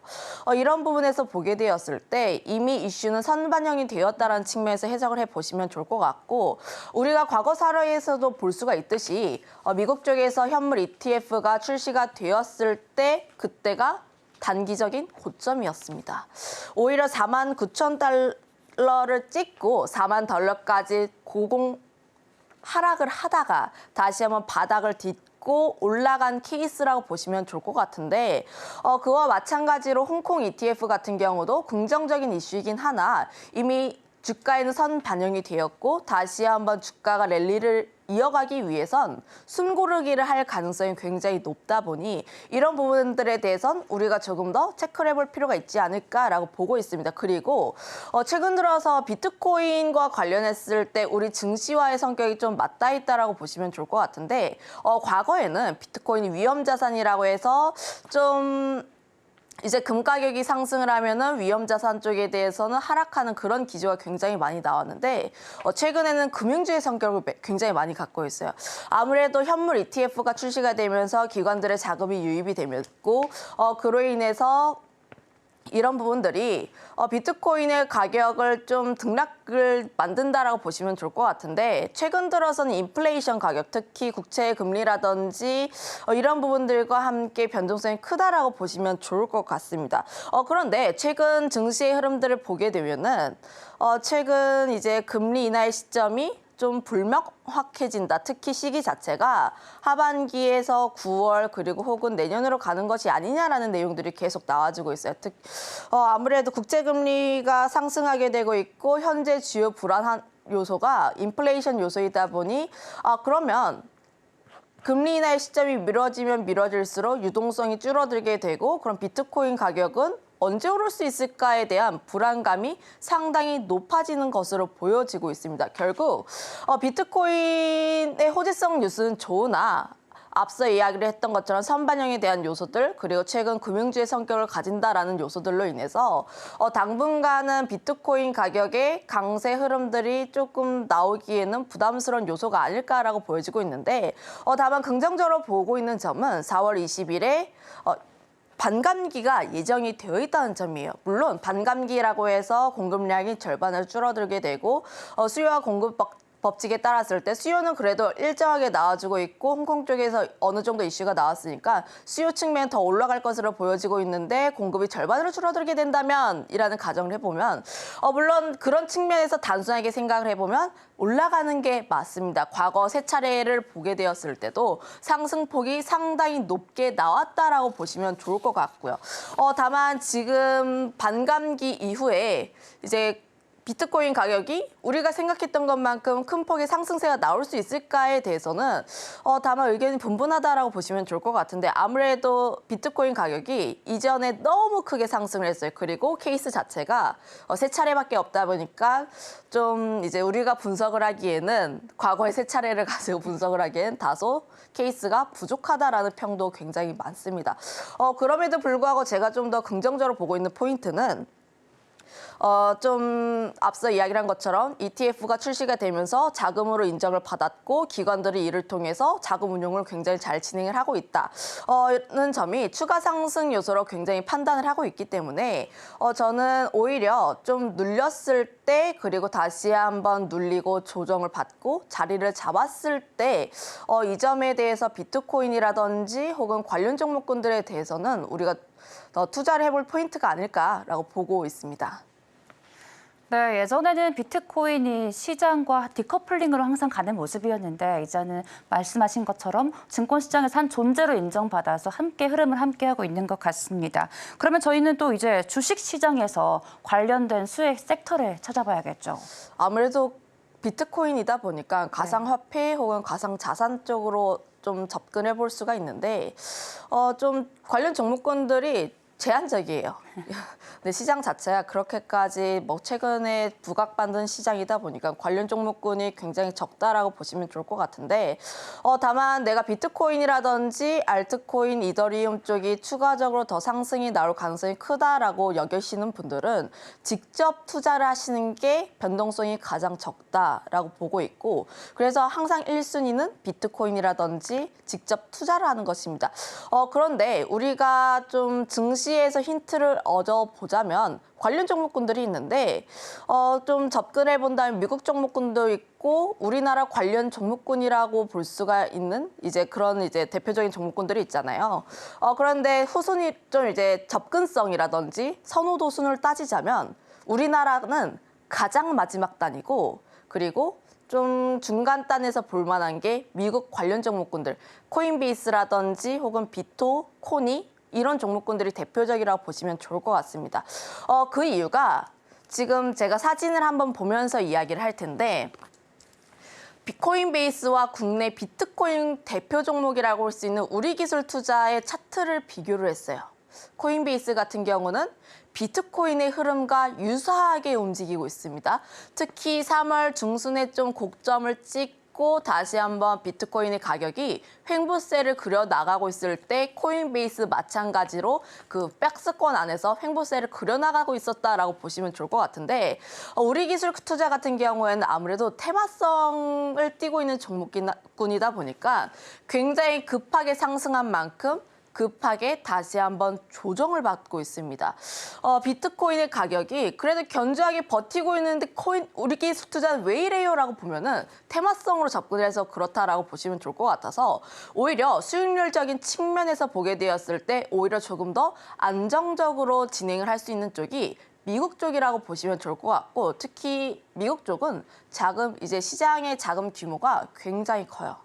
이런 부분에서 보게 되었을 때 이미 이슈는 선반영이 되었다는 측면에서 해석을 해보시면 좋을 것 같고 우리가 과거 사례에서도 볼 수가 있듯이 미국 쪽에서 현물 ETF가 출시가 되었을 때 그때가 단기적인 고점이었습니다. 오히려 49,000달러를 찍고 4만 달러까지 하락을 하다가 다시 한번 바닥을 딛고 올라간 케이스라고 보시면 좋을 것 같은데 그와 마찬가지로 홍콩 ETF 같은 경우도 긍정적인 이슈이긴 하나 이미 주가에는 선 반영이 되었고 다시 한번 주가가 랠리를 이어가기 위해선 숨고르기를 할 가능성이 굉장히 높다 보니 이런 부분들에 대해선 우리가 조금 더 체크를 해볼 필요가 있지 않을까라고 보고 있습니다. 그리고 최근 들어서 비트코인과 관련했을 때 우리 증시와의 성격이 좀 맞닿아 있다라고 보시면 좋을 것 같은데 과거에는 비트코인이 위험자산이라고 해서 좀 이제 금 가격이 상승을 하면은 위험자산 쪽에 대해서는 하락하는 그런 기조가 굉장히 많이 나왔는데 최근에는 금융주의 성격을 굉장히 많이 갖고 있어요. 아무래도 현물 ETF가 출시가 되면서 기관들의 자금이 유입이 되었고 그로 인해서 이런 부분들이 비트코인의 가격을 좀 등락을 만든다라고 보시면 좋을 것 같은데 최근 들어서는 인플레이션 가격, 특히 국채 금리라든지 이런 부분들과 함께 변동성이 크다라고 보시면 좋을 것 같습니다. 그런데 최근 증시의 흐름들을 보게 되면은 최근 이제 금리 인하의 시점이 좀 불명확해진다. 특히 시기 자체가 하반기에서 9월 그리고 혹은 내년으로 가는 것이 아니냐라는 내용들이 계속 나와주고 있어요. 아무래도 국제금리가 상승하게 되고 있고 현재 주요 불안한 요소가 인플레이션 요소이다 보니 그러면 금리 인하의 시점이 미뤄지면 미뤄질수록 유동성이 줄어들게 되고 그럼 비트코인 가격은 언제 오를 수 있을까에 대한 불안감이 상당히 높아지는 것으로 보여지고 있습니다. 결국 비트코인의 호재성 뉴스는 좋으나 앞서 이야기를 했던 것처럼 선반영에 대한 요소들 그리고 최근 금융주의 성격을 가진다라는 요소들로 인해서 당분간은 비트코인 가격의 강세 흐름들이 조금 나오기에는 부담스러운 요소가 아닐까라고 보여지고 있는데 다만 긍정적으로 보고 있는 점은 4월 20일에 반감기가 예정이 되어 있다는 점이에요. 물론 반감기라고 해서 공급량이 절반을 줄어들게 되고 수요와 공급 법칙에 따랐을 때 수요는 그래도 일정하게 나와주고 있고 홍콩 쪽에서 어느 정도 이슈가 나왔으니까 수요 측면 더 올라갈 것으로 보여지고 있는데 공급이 절반으로 줄어들게 된다면 이라는 가정을 해보면 물론 그런 측면에서 단순하게 생각을 해보면 올라가는 게 맞습니다. 과거 세 차례를 보게 되었을 때도 상승폭이 상당히 높게 나왔다라고 보시면 좋을 것 같고요. 다만 지금 반감기 이후에 이제 비트코인 가격이 우리가 생각했던 것만큼 큰 폭의 상승세가 나올 수 있을까에 대해서는 다만 의견이 분분하다라고 보시면 좋을 것 같은데 아무래도 비트코인 가격이 이전에 너무 크게 상승을 했어요. 그리고 케이스 자체가 세 차례밖에 없다 보니까 좀 이제 우리가 분석을 하기에는 과거의 세 차례를 가지고 분석을 하기에는 다소 케이스가 부족하다라는 평도 굉장히 많습니다. 그럼에도 불구하고 제가 좀 더 긍정적으로 보고 있는 포인트는 좀 앞서 이야기를 한 것처럼 ETF가 출시가 되면서 자금으로 인정을 받았고 기관들이 이를 통해서 자금 운용을 굉장히 잘 진행을 하고 있다는 점이 추가 상승 요소로 굉장히 판단을 하고 있기 때문에 저는 오히려 좀 눌렸을 때 그리고 다시 한번 눌리고 조정을 받고 자리를 잡았을 때 이 점에 대해서 비트코인이라든지 혹은 관련 종목군들에 대해서는 우리가 더 투자를 해볼 포인트가 아닐까라고 보고 있습니다. 네, 예전에는 비트코인이 시장과 디커플링으로 항상 가는 모습이었는데 이제는 말씀하신 것처럼 증권시장에서 한 존재로 인정받아서 함께 흐름을 함께하고 있는 것 같습니다. 그러면 저희는 또 이제 주식시장에서 관련된 수혜 섹터를 찾아봐야겠죠. 아무래도 비트코인이다 보니까 가상화폐 혹은 가상자산 쪽으로 좀 접근해 볼 수가 있는데 좀 관련 종목군들이 제한적이에요. 근데 시장 자체가 그렇게까지 뭐 최근에 부각받는 시장이다 보니까 관련 종목군이 굉장히 적다라고 보시면 좋을 것 같은데 다만 내가 비트코인이라든지 알트코인, 이더리움 쪽이 추가적으로 더 상승이 나올 가능성이 크다라고 여기시는 분들은 직접 투자를 하시는 게 변동성이 가장 적다라고 보고 있고 그래서 항상 1순위는 비트코인이라든지 직접 투자를 하는 것입니다. 그런데 우리가 좀 증시에서 힌트를 얻어보자면 관련 종목군들이 있는데 좀 접근해 본다면 미국 종목군도 있고 우리나라 관련 종목군이라고 볼 수가 있는 이제 그런 이제 대표적인 종목군들이 있잖아요. 그런데 후순위 좀 이제 접근성이라든지 선호도 순을 따지자면 우리나라는 가장 마지막 단이고 그리고 좀 중간 단에서 볼 만한 게 미국 관련 종목군들, 코인베이스라든지 혹은 비토, 코니 이런 종목군들이 대표적이라고 보시면 좋을 것 같습니다. 그 이유가 지금 제가 사진을 한번 보면서 이야기를 할 텐데 코인베이스와 국내 비트코인 대표 종목이라고 할 수 있는 우리기술투자의 차트를 비교를 했어요. 코인베이스 같은 경우는 비트코인의 흐름과 유사하게 움직이고 있습니다. 특히 3월 중순에 좀 고점을 찍고 다시 한번 비트코인의 가격이 횡보세를 그려 나가고 있을 때 코인베이스 마찬가지로 그 박스권 안에서 횡보세를 그려 나가고 있었다라고 보시면 좋을 것 같은데 우리기술 투자 같은 경우에는 아무래도 테마성을 띠고 있는 종목군이다 보니까 굉장히 급하게 상승한 만큼 급하게 다시 한번 조정을 받고 있습니다. 비트코인의 가격이 그래도 견조하게 버티고 있는데 우리기술 투자는 왜 이래요? 라고 보면은 테마성으로 접근해서 그렇다라고 보시면 좋을 것 같아서 오히려 수익률적인 측면에서 보게 되었을 때 오히려 조금 더 안정적으로 진행을 할 수 있는 쪽이 미국 쪽이라고 보시면 좋을 것 같고 특히 미국 쪽은 이제 시장의 자금 규모가 굉장히 커요.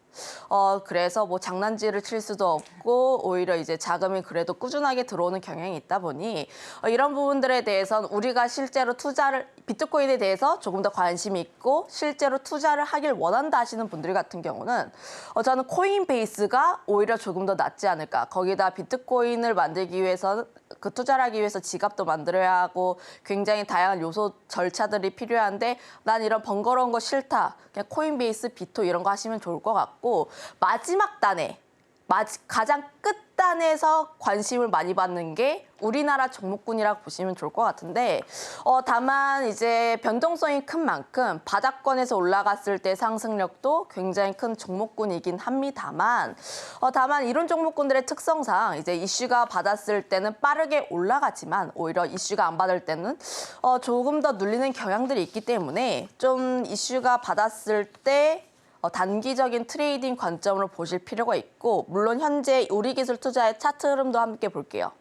그래서 뭐 장난질을 칠 수도 없고 오히려 이제 자금이 그래도 꾸준하게 들어오는 경향이 있다 보니 이런 부분들에 대해서는 우리가 실제로 비트코인에 대해서 조금 더 관심이 있고 실제로 투자를 하길 원한다 하시는 분들 같은 경우는 저는 코인베이스가 오히려 조금 더 낫지 않을까. 거기다 비트코인을 만들기 위해서 그 투자를 하기 위해서 지갑도 만들어야 하고 굉장히 다양한 요소 절차들이 필요한데 난 이런 번거로운 거 싫다. 그냥 코인베이스, 비토 이런 거 하시면 좋을 것 같고 마지막 단에 가장 끝단에서 관심을 많이 받는 게 우리나라 종목군이라고 보시면 좋을 것 같은데 다만 이제 변동성이 큰 만큼 바닥권에서 올라갔을 때 상승력도 굉장히 큰 종목군이긴 합니다만 다만 이런 종목군들의 특성상 이제 이슈가 받았을 때는 빠르게 올라가지만 오히려 이슈가 안 받을 때는 조금 더 눌리는 경향들이 있기 때문에 좀 이슈가 받았을 때 단기적인 트레이딩 관점으로 보실 필요가 있고 물론 현재 우리기술 투자의 차트 흐름도 함께 볼게요.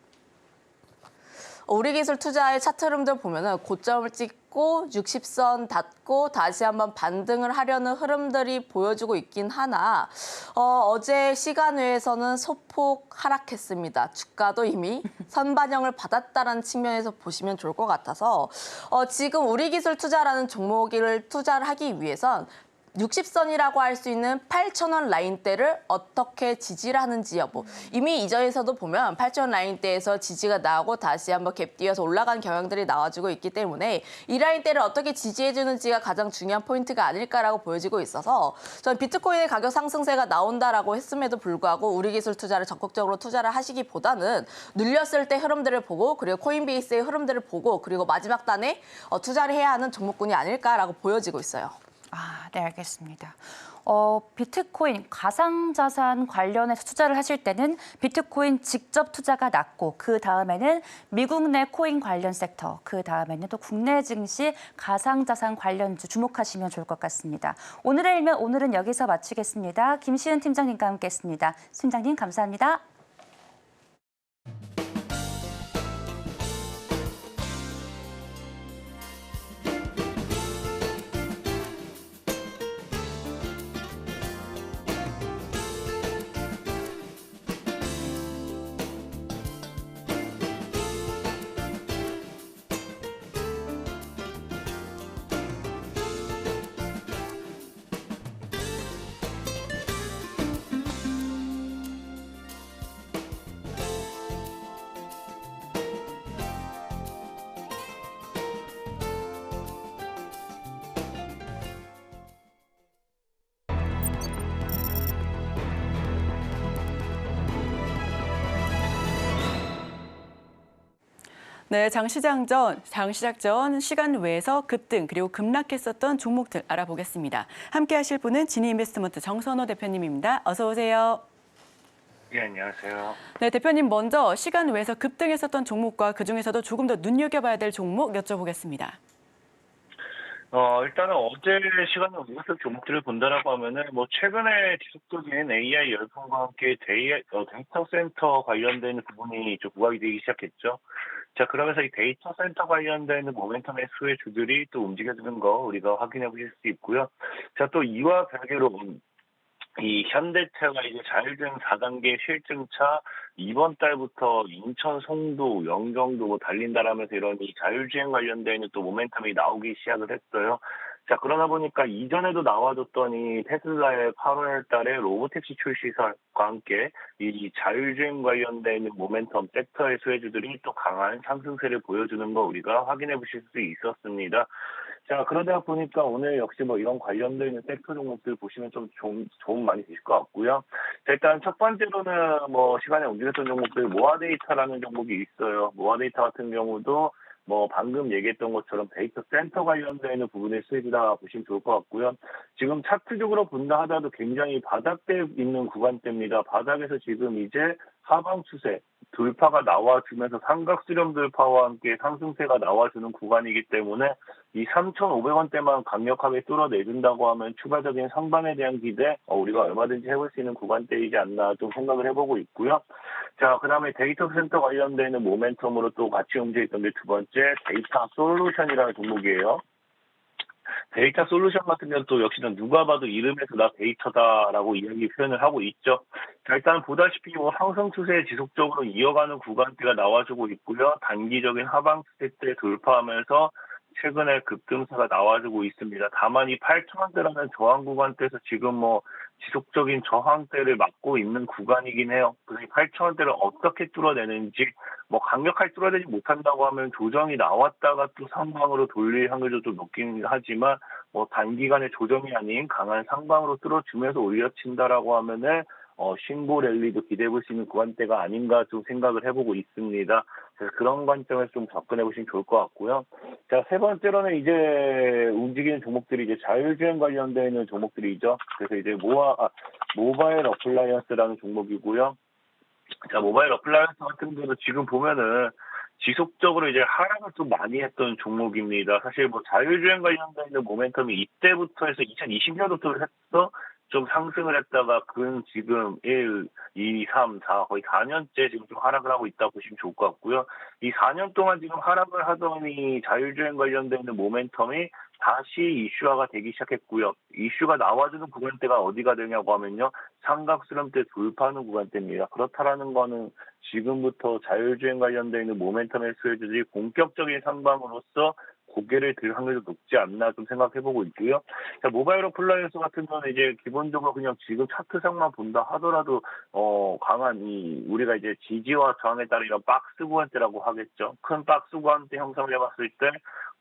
우리기술 투자의 차트 흐름들 보면은 고점을 찍고 60선 닫고 다시 한번 반등을 하려는 흐름들이 보여주고 있긴 하나 어제 시간 외에서는 소폭 하락했습니다. 주가도 이미 선반영을 받았다라는 측면에서 보시면 좋을 것 같아서 지금 우리기술 투자라는 종목을 투자를 하기 위해선 60선이라고 할 수 있는 8,000원 라인대를 어떻게 지지를 하는지 여부. 이미 이전에서도 보면 8,000원 라인대에서 지지가 나오고 다시 한번 갭 뛰어서 올라간 경향들이 나와주고 있기 때문에 이 라인대를 어떻게 지지해주는지가 가장 중요한 포인트가 아닐까라고 보여지고 있어서 저는 비트코인의 가격 상승세가 나온다라고 했음에도 불구하고 우리기술 투자를 적극적으로 투자를 하시기보다는 눌렸을 때 흐름들을 보고 그리고 코인베이스의 흐름들을 보고 그리고 마지막 단에 투자를 해야 하는 종목군이 아닐까라고 보여지고 있어요. 네, 알겠습니다. 비트코인, 가상자산 관련해서 투자를 하실 때는 비트코인 직접 투자가 낫고 그 다음에는 미국 내 코인 관련 섹터, 그 다음에는 또 국내 증시 가상자산 관련주 주목하시면 좋을 것 같습니다. 오늘의 일면 오늘은 여기서 마치겠습니다. 김시은 팀장님과 함께했습니다. 팀장님 감사합니다. 네, 장시작 전 시간 외에서 급등 그리고 급락했었던 종목들 알아보겠습니다. 함께 하실 분은 지니인베스트먼트 정선호 대표님입니다. 어서 오세요. 예, 안녕하세요. 네, 대표님 먼저 시간 외에서 급등했었던 종목과 그중에서도 조금 더 눈여겨봐야 될 종목 여쭤보겠습니다. 일단은 어제 시간에 우리가 종목들을 본다라고 하면은 뭐 최근에 지속적인 AI 열풍과 함께 데이터 센터 관련된 부분이 좀 부각이 되기 시작했죠. 자, 그러면서 이 데이터 센터 관련된 모멘텀의 수혜주들이 또 움직여주는 거 우리가 확인해 보실 수 있고요. 자, 또 이와 별개로 이 현대차가 이제 자율주행 4단계 실증차 이번 달부터 인천, 송도, 영종도 뭐 달린다라면서 이런 이 자율주행 관련된 또 모멘텀이 나오기 시작을 했어요. 자, 그러다 보니까 이전에도 나와줬던 이 테슬라의 8월 달에 로보택시 출시설과 함께 이 자율주행 관련된 모멘텀 섹터의 수혜주들이 또 강한 상승세를 보여주는 거 우리가 확인해 보실 수 있었습니다. 자, 그러다 보니까 오늘 역시 뭐 이런 관련되어 있는 섹터 종목들 보시면 좀 도움 많이 되실 것 같고요. 자, 일단 첫 번째로는 뭐 시간에 움직였던 종목들 모아데이터라는 종목이 있어요. 모아데이터 같은 경우도 뭐 방금 얘기했던 것처럼 데이터 센터 관련되어 있는 부분의 수익이다 보시면 좋을 것 같고요. 지금 차트적으로 본다 하더라도 굉장히 바닥대 있는 구간대입니다. 바닥에서 지금 이제 하방 추세 돌파가 나와주면서 삼각수렴 돌파와 함께 상승세가 나와주는 구간이기 때문에 이 3,500원대만 강력하게 뚫어내준다고 하면 추가적인 상반에 대한 기대 우리가 얼마든지 해볼 수 있는 구간대이지 않나 좀 생각을 해보고 있고요. 자, 그다음에 데이터 센터 관련되는 모멘텀으로 또 같이 움직였던 게 두 번째 데이터 솔루션이라는 종목이에요. 데이터 솔루션 같은 경우는 또 역시나 누가 봐도 이름에서 나 데이터다라고 이야기 표현을 하고 있죠. 자, 일단 보다시피 뭐 상승 추세 지속적으로 이어가는 구간대가 나와주고 있고요. 단기적인 하방 추세 때 돌파하면서 최근에 급등세가 나와주고 있습니다. 다만 이 8,000원대라는 저항 구간대에서 지금 뭐 지속적인 저항대를 맞고 있는 구간이긴 해요. 그래서 이 8,000원대를 어떻게 뚫어내는지 뭐 강력하게 뚫어내지 못한다고 하면 조정이 나왔다가 또 상방으로 돌릴 확률도 좀 높긴 하지만 뭐 단기간의 조정이 아닌 강한 상방으로 뚫어주면서 올려친다라고 하면은 신고 랠리도 기대해 볼 수 있는 구간대가 아닌가 좀 생각을 해보고 있습니다. 그래서 그런 관점에서 좀 접근해 보시면 좋을 것 같고요. 자, 세 번째로는 이제 움직이는 종목들이 이제 자율주행 관련되어 있는 종목들이죠. 그래서 이제 모바일 어플라이언스라는 종목이고요. 자, 모바일 어플라이언스 같은 경우도 지금 보면은 지속적으로 이제 하락을 좀 많이 했던 종목입니다. 사실 뭐 자율주행 관련된 있는 모멘텀이 이때부터 해서 2020년부터 해서 좀 상승을 했다가 지금 1, 2, 3, 4 거의 4년째 지금 좀 하락을 하고 있다고 보시면 좋을 것 같고요. 이 4년 동안 지금 하락을 하더니 자율주행 관련된 있는 모멘텀이 다시 이슈화가 되기 시작했고요. 이슈가 나와주는 구간대가 어디가 되냐고 하면요. 삼각수렴대 돌파하는 구간대입니다. 그렇다라는 거는 지금부터 자율주행 관련된 있는 모멘텀의 수혜주들이 본격적인 상방으로서 고개를 들 확률도 높지 않나 좀 생각해보고 있고요. 자, 모바일 어플라이언스 같은 경우는 이제 기본적으로 그냥 지금 차트상만 본다 하더라도 강한 우리가 이제 지지와 저항에 따른 이런 박스 구간대라고 하겠죠. 큰 박스 구간대 형성을 해봤을 때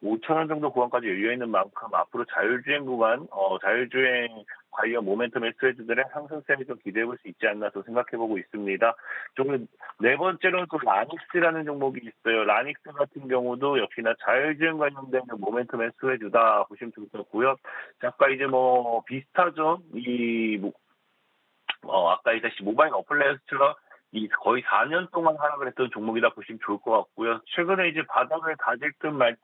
5,000원 정도 구간까지 열려있는 만큼 앞으로 자율주행 구간, 자율주행 관련 모멘텀의 수혜주들의 상승세를 좀 기대해볼 수 있지 않나 또 생각해보고 있습니다. 좀 네 번째로는 또 라닉스라는 종목이 있어요. 라닉스 같은 경우도 역시나 자율주행 관련된 모멘텀의 수혜주다 보시면 좋을 것 같고요. 아까 이제 뭐 비슷하죠. 아까 얘기했듯이 모바일 어플라이언스처럼 거의 4년 동안 하락을 했던 종목이다 보시면 좋을 것 같고요. 최근에 이제 바닥을 다질 듯 말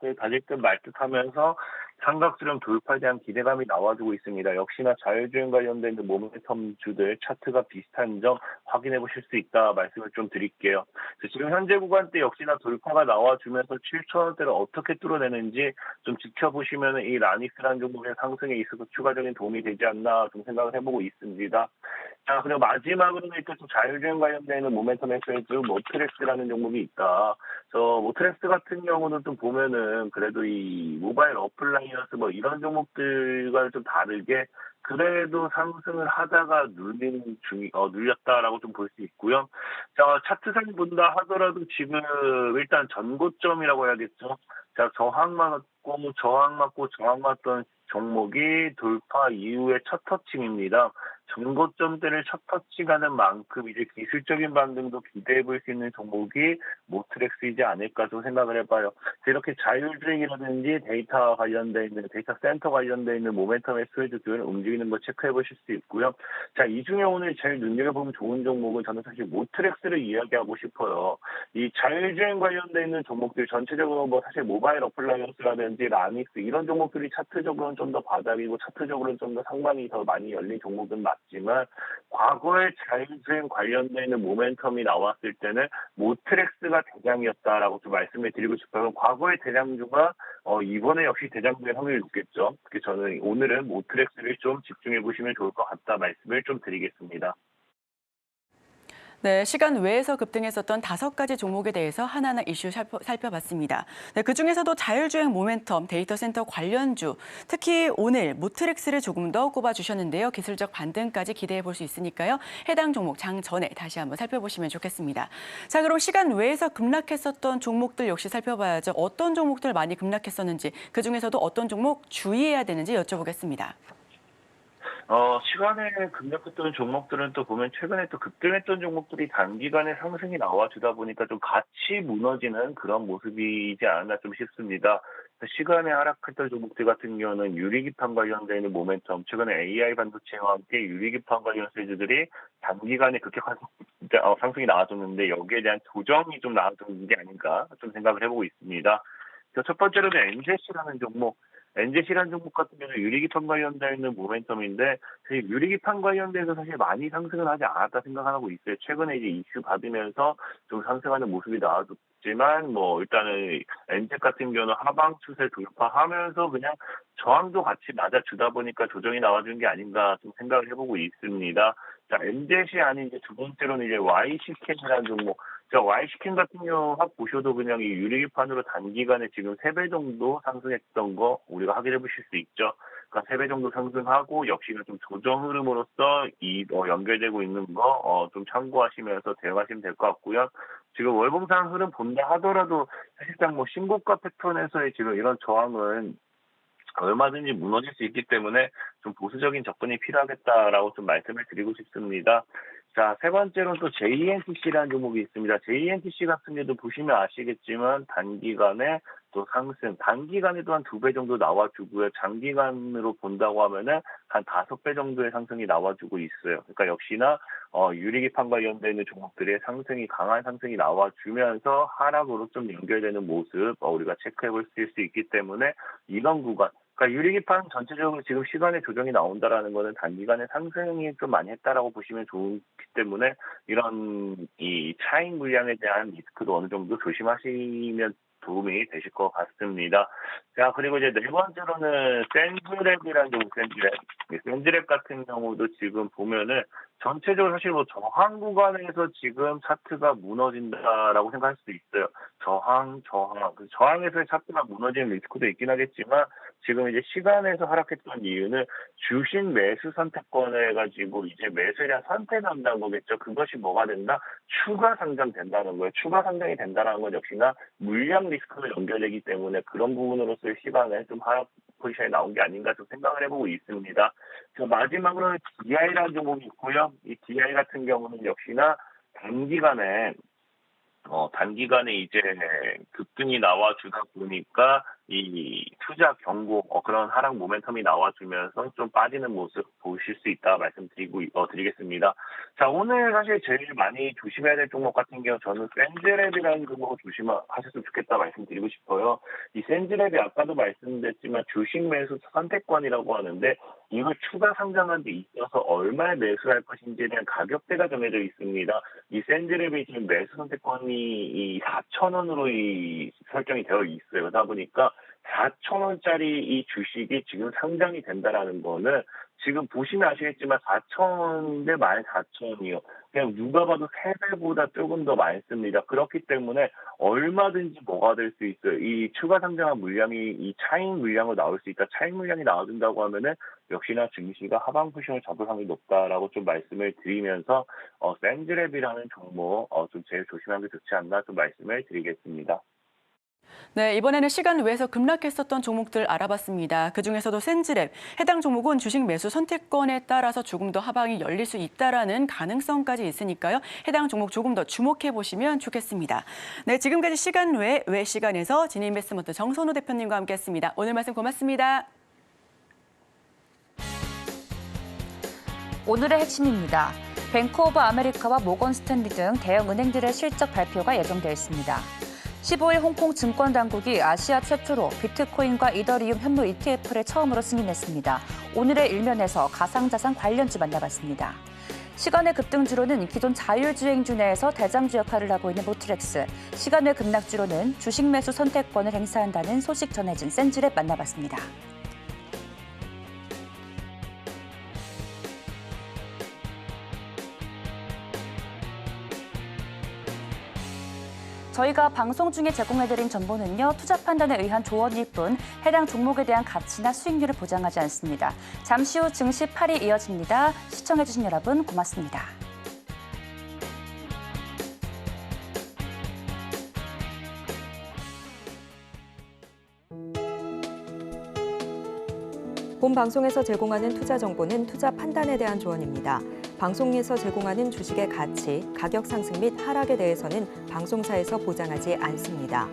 듯 하면서 삼각수렴 돌파에 대한 기대감이 나와주고 있습니다. 역시나 자율주행 관련된 모멘텀 주들 차트가 비슷한 점 확인해 보실 수 있다 말씀을 좀 드릴게요. 지금 현재 구간대 역시나 돌파가 나와주면서 7,000원대를 어떻게 뚫어내는지 좀 지켜보시면 이 라닉스라는 종목의 상승에 있어서 추가적인 도움이 되지 않나 좀 생각을 해보고 있습니다. 자, 그리고 마지막으로는 일단 좀 자율주행 관련된 모멘텀의 수혜주 모트렉스라는 종목이 있다. 모트렉스 같은 경우는 좀 보면은 그래도 이 모바일 어플라이언스 뭐 이런 종목들과 좀 다르게 그래도 상승을 하다가 눌렸다라고 좀 볼 수 있고요. 자, 차트상 본다 하더라도 지금 일단 전고점이라고 해야겠죠. 자, 저항만 저항 맞던 종목이 돌파 이후의 첫 터칭입니다. 전고점대를 첫 터칭하는 만큼 이제 기술적인 반등도 기대해 볼 수 있는 종목이 모트렉스이지 않을까 좀 생각을 해봐요. 이렇게 자율주행이라든지 데이터 관련돼 있는 데이터 센터 관련돼 있는 모멘텀의 스웨드들 움직이는 거 체크해 보실 수 있고요. 자, 이 중에 오늘 제일 눈여겨보면 좋은 종목은 저는 사실 모트렉스를 이야기하고 싶어요. 이 자율주행 관련돼 있는 종목들 전체적으로 뭐 사실 모바일 어플라이언스라든지 라닉스 이런 종목들이 차트적으로는 좀 더 바닥이고 차트적으로는 좀 더 상반이 더 많이 열린 종목은 맞지만 과거에 자율주행 관련돼 있는 모멘텀이 나왔을 때는 모트렉스가 대장이었다라고 좀 말씀을 드리고 싶어요. 과거의 대장주가 이번에 역시 대장주의 확률이 높겠죠. 그래서 저는 오늘은 모트렉스를 좀 집중해 보시면 좋을 것 같다 말씀을 좀 드리겠습니다. 네, 시간 외에서 급등했었던 5가지 종목에 대해서 하나하나 이슈 살펴봤습니다. 네, 그중에서도 자율주행 모멘텀, 데이터 센터 관련주, 특히 오늘 모트렉스를 조금 더 꼽아주셨는데요. 기술적 반등까지 기대해 볼 수 있으니까요. 해당 종목 장 전에 다시 한번 살펴보시면 좋겠습니다. 자, 그럼 시간 외에서 급락했었던 종목들 역시 살펴봐야죠. 어떤 종목들 많이 급락했었는지, 그중에서도 어떤 종목 주의해야 되는지 여쭤보겠습니다. 시간에 급락했던 종목들은 또 보면 최근에 또 급등했던 종목들이 단기간에 상승이 나와주다 보니까 좀 같이 무너지는 그런 모습이지 않았나 좀 싶습니다. 시간에 하락했던 종목들 같은 경우는 유리기판 관련된 모멘텀, 최근에 AI 반도체와 함께 유리기판 관련 세주들이 단기간에 급격한 상승이 나와줬는데 여기에 대한 조정이 좀 나와준 게 아닌가 좀 생각을 해보고 있습니다. 첫 번째로는 NZC라는 종목. NZC라는 종목 같은 경우는 유리기판 관련되어 있는 모멘텀인데 사실 유리기판 관련돼서 사실 많이 상승을 하지 않았다 생각하고 있어요. 최근에 이제 이슈 받으면서 좀 상승하는 모습이 나와줬지만 뭐 일단은 NZ 같은 경우는 하방 추세 돌파하면서 그냥 저항도 같이 맞아주다 보니까 조정이 나와준 게 아닌가 좀 생각을 해보고 있습니다. 자, NZ이 아닌 이제 두 번째로는 이제 YC캔이라는 종목. 자, Y시킨 같은 경우 확 보셔도 그냥 이 유리기판으로 단기간에 지금 3배 정도 상승했던 거 우리가 확인해 보실 수 있죠. 그러니까 3배 정도 상승하고 역시나 좀 조정 흐름으로서 연결되고 있는 거 좀 참고하시면서 대응하시면 될 것 같고요. 지금 월봉상 흐름 본다 하더라도 사실상 뭐 신고가 패턴에서의 지금 이런 저항은 얼마든지 무너질 수 있기 때문에 좀 보수적인 접근이 필요하겠다라고 좀 말씀을 드리고 싶습니다. 자, 세 번째로는 또 JNTC라는 종목이 있습니다. JNTC 같은 경우도 보시면 아시겠지만 단기간에 또 상승, 단기간에도 한 2배 정도 나와주고요. 장기간으로 본다고 하면은 한 5배 정도의 상승이 나와주고 있어요. 그러니까 역시나 유리기판 관련되어 있는 종목들의 상승이 강한 상승이 나와주면서 하락으로 좀 연결되는 모습 우리가 체크해 볼 수 있기 때문에 이런 구간 그러니까 유리기판 전체적으로 지금 시간의 조정이 나온다라는 거는 단기간에 상승이 좀 많이 했다라고 보시면 좋기 때문에 이런 이 차익 물량에 대한 리스크도 어느 정도 조심하시면 도움이 되실 것 같습니다. 자, 그리고 이제 네 번째로는 센즈랩이라는 종목 센즈랩. 센즈랩 같은 경우도 지금 보면은 전체적으로 사실 뭐 저항 구간에서 지금 차트가 무너진다라고 생각할 수도 있어요. 저항. 저항에서의 차트가 무너지는 리스크도 있긴 하겠지만 지금 이제 시간에서 하락했던 이유는 주식 매수 선택권을 가지고 이제 매수에 대한 선택을 한다는 거겠죠. 그것이 뭐가 된다? 추가 상장된다는 거예요. 추가 상장이 된다는 건 역시나 물량 리스크가 연결되기 때문에 그런 부분으로서의 시간에 좀 하락 포지션이 나온 게 아닌가 좀 생각을 해보고 있습니다. 자, 마지막으로는 DI라는 종목이 있고요. 이 DI 같은 경우는 역시나 단기간에 이제 급등이 나와주다 보니까 이 투자 경고 그런 하락 모멘텀이 나와주면서 좀 빠지는 모습 보실 수 있다 드리겠습니다. 자, 오늘 사실 제일 많이 조심해야 될 종목 같은 경우 저는 센즈랩이라는 종목을 조심하셨으면 좋겠다 말씀드리고 싶어요. 이 센즈랩이 아까도 말씀드렸지만 주식 매수 선택권이라고 하는데 이걸 추가 상장한 데 있어서 얼마에 매수할 것인지에 대한 가격대가 정해져 있습니다. 이 센즈랩이 지금 매수 선택권이 이 4,000원으로 설정이 되어 있어요. 그러다 보니까 4,000원짜리 이 주식이 지금 상장이 된다라는 거는 지금 보시면 아시겠지만 4,000원 대 14,000원이요. 그냥 누가 봐도 3배보다 조금 더 많습니다. 그렇기 때문에 얼마든지 뭐가 될 수 있어요. 이 추가 상장한 물량이 이 차익 물량으로 나올 수 있다. 차익 물량이 나와준다고 하면은 역시나 증시가 하방 포지션을 잡을 확률이 높다라고 좀 말씀을 드리면서 센즈랩이라는 종목 좀 제일 조심하는 게 좋지 않나 좀 말씀을 드리겠습니다. 네, 이번에는 시간 외에서 급락했었던 종목들 알아봤습니다. 그중에서도 센즈랩, 해당 종목은 주식 매수 선택권에 따라서 조금 더 하방이 열릴 수 있다라는 가능성까지 있으니까요. 해당 종목 조금 더 주목해 보시면 좋겠습니다. 네, 지금까지 시간 외 시간에서 진인베스트먼트 정선우 대표님과 함께했습니다. 오늘 말씀 고맙습니다. 오늘의 핵심입니다. 뱅크 오브 아메리카와 모건 스탠리 등 대형 은행들의 실적 발표가 예정되어 있습니다. 15일 홍콩 증권당국이 아시아 최초로 비트코인과 이더리움 현물 ETF를 처음으로 승인했습니다. 오늘의 일면에서 가상자산 관련주 만나봤습니다. 시간외 급등주로는 기존 자율주행주 내에서 대장주 역할을 하고 있는 모트렉스, 시간외 급락주로는 주식 매수 선택권을 행사한다는 소식 전해진 센즈랩 만나봤습니다. 저희가 방송 중에 제공해드린 정보는요, 투자 판단에 의한 조언일 뿐 해당 종목에 대한 가치나 수익률을 보장하지 않습니다. 잠시 후 증시 8이 이어집니다. 시청해주신 여러분 고맙습니다. 본 방송에서 제공하는 투자 정보는 투자 판단에 대한 조언입니다. 방송에서 제공하는 주식의 가치, 가격 상승 및 하락에 대해서는 방송사에서 보장하지 않습니다.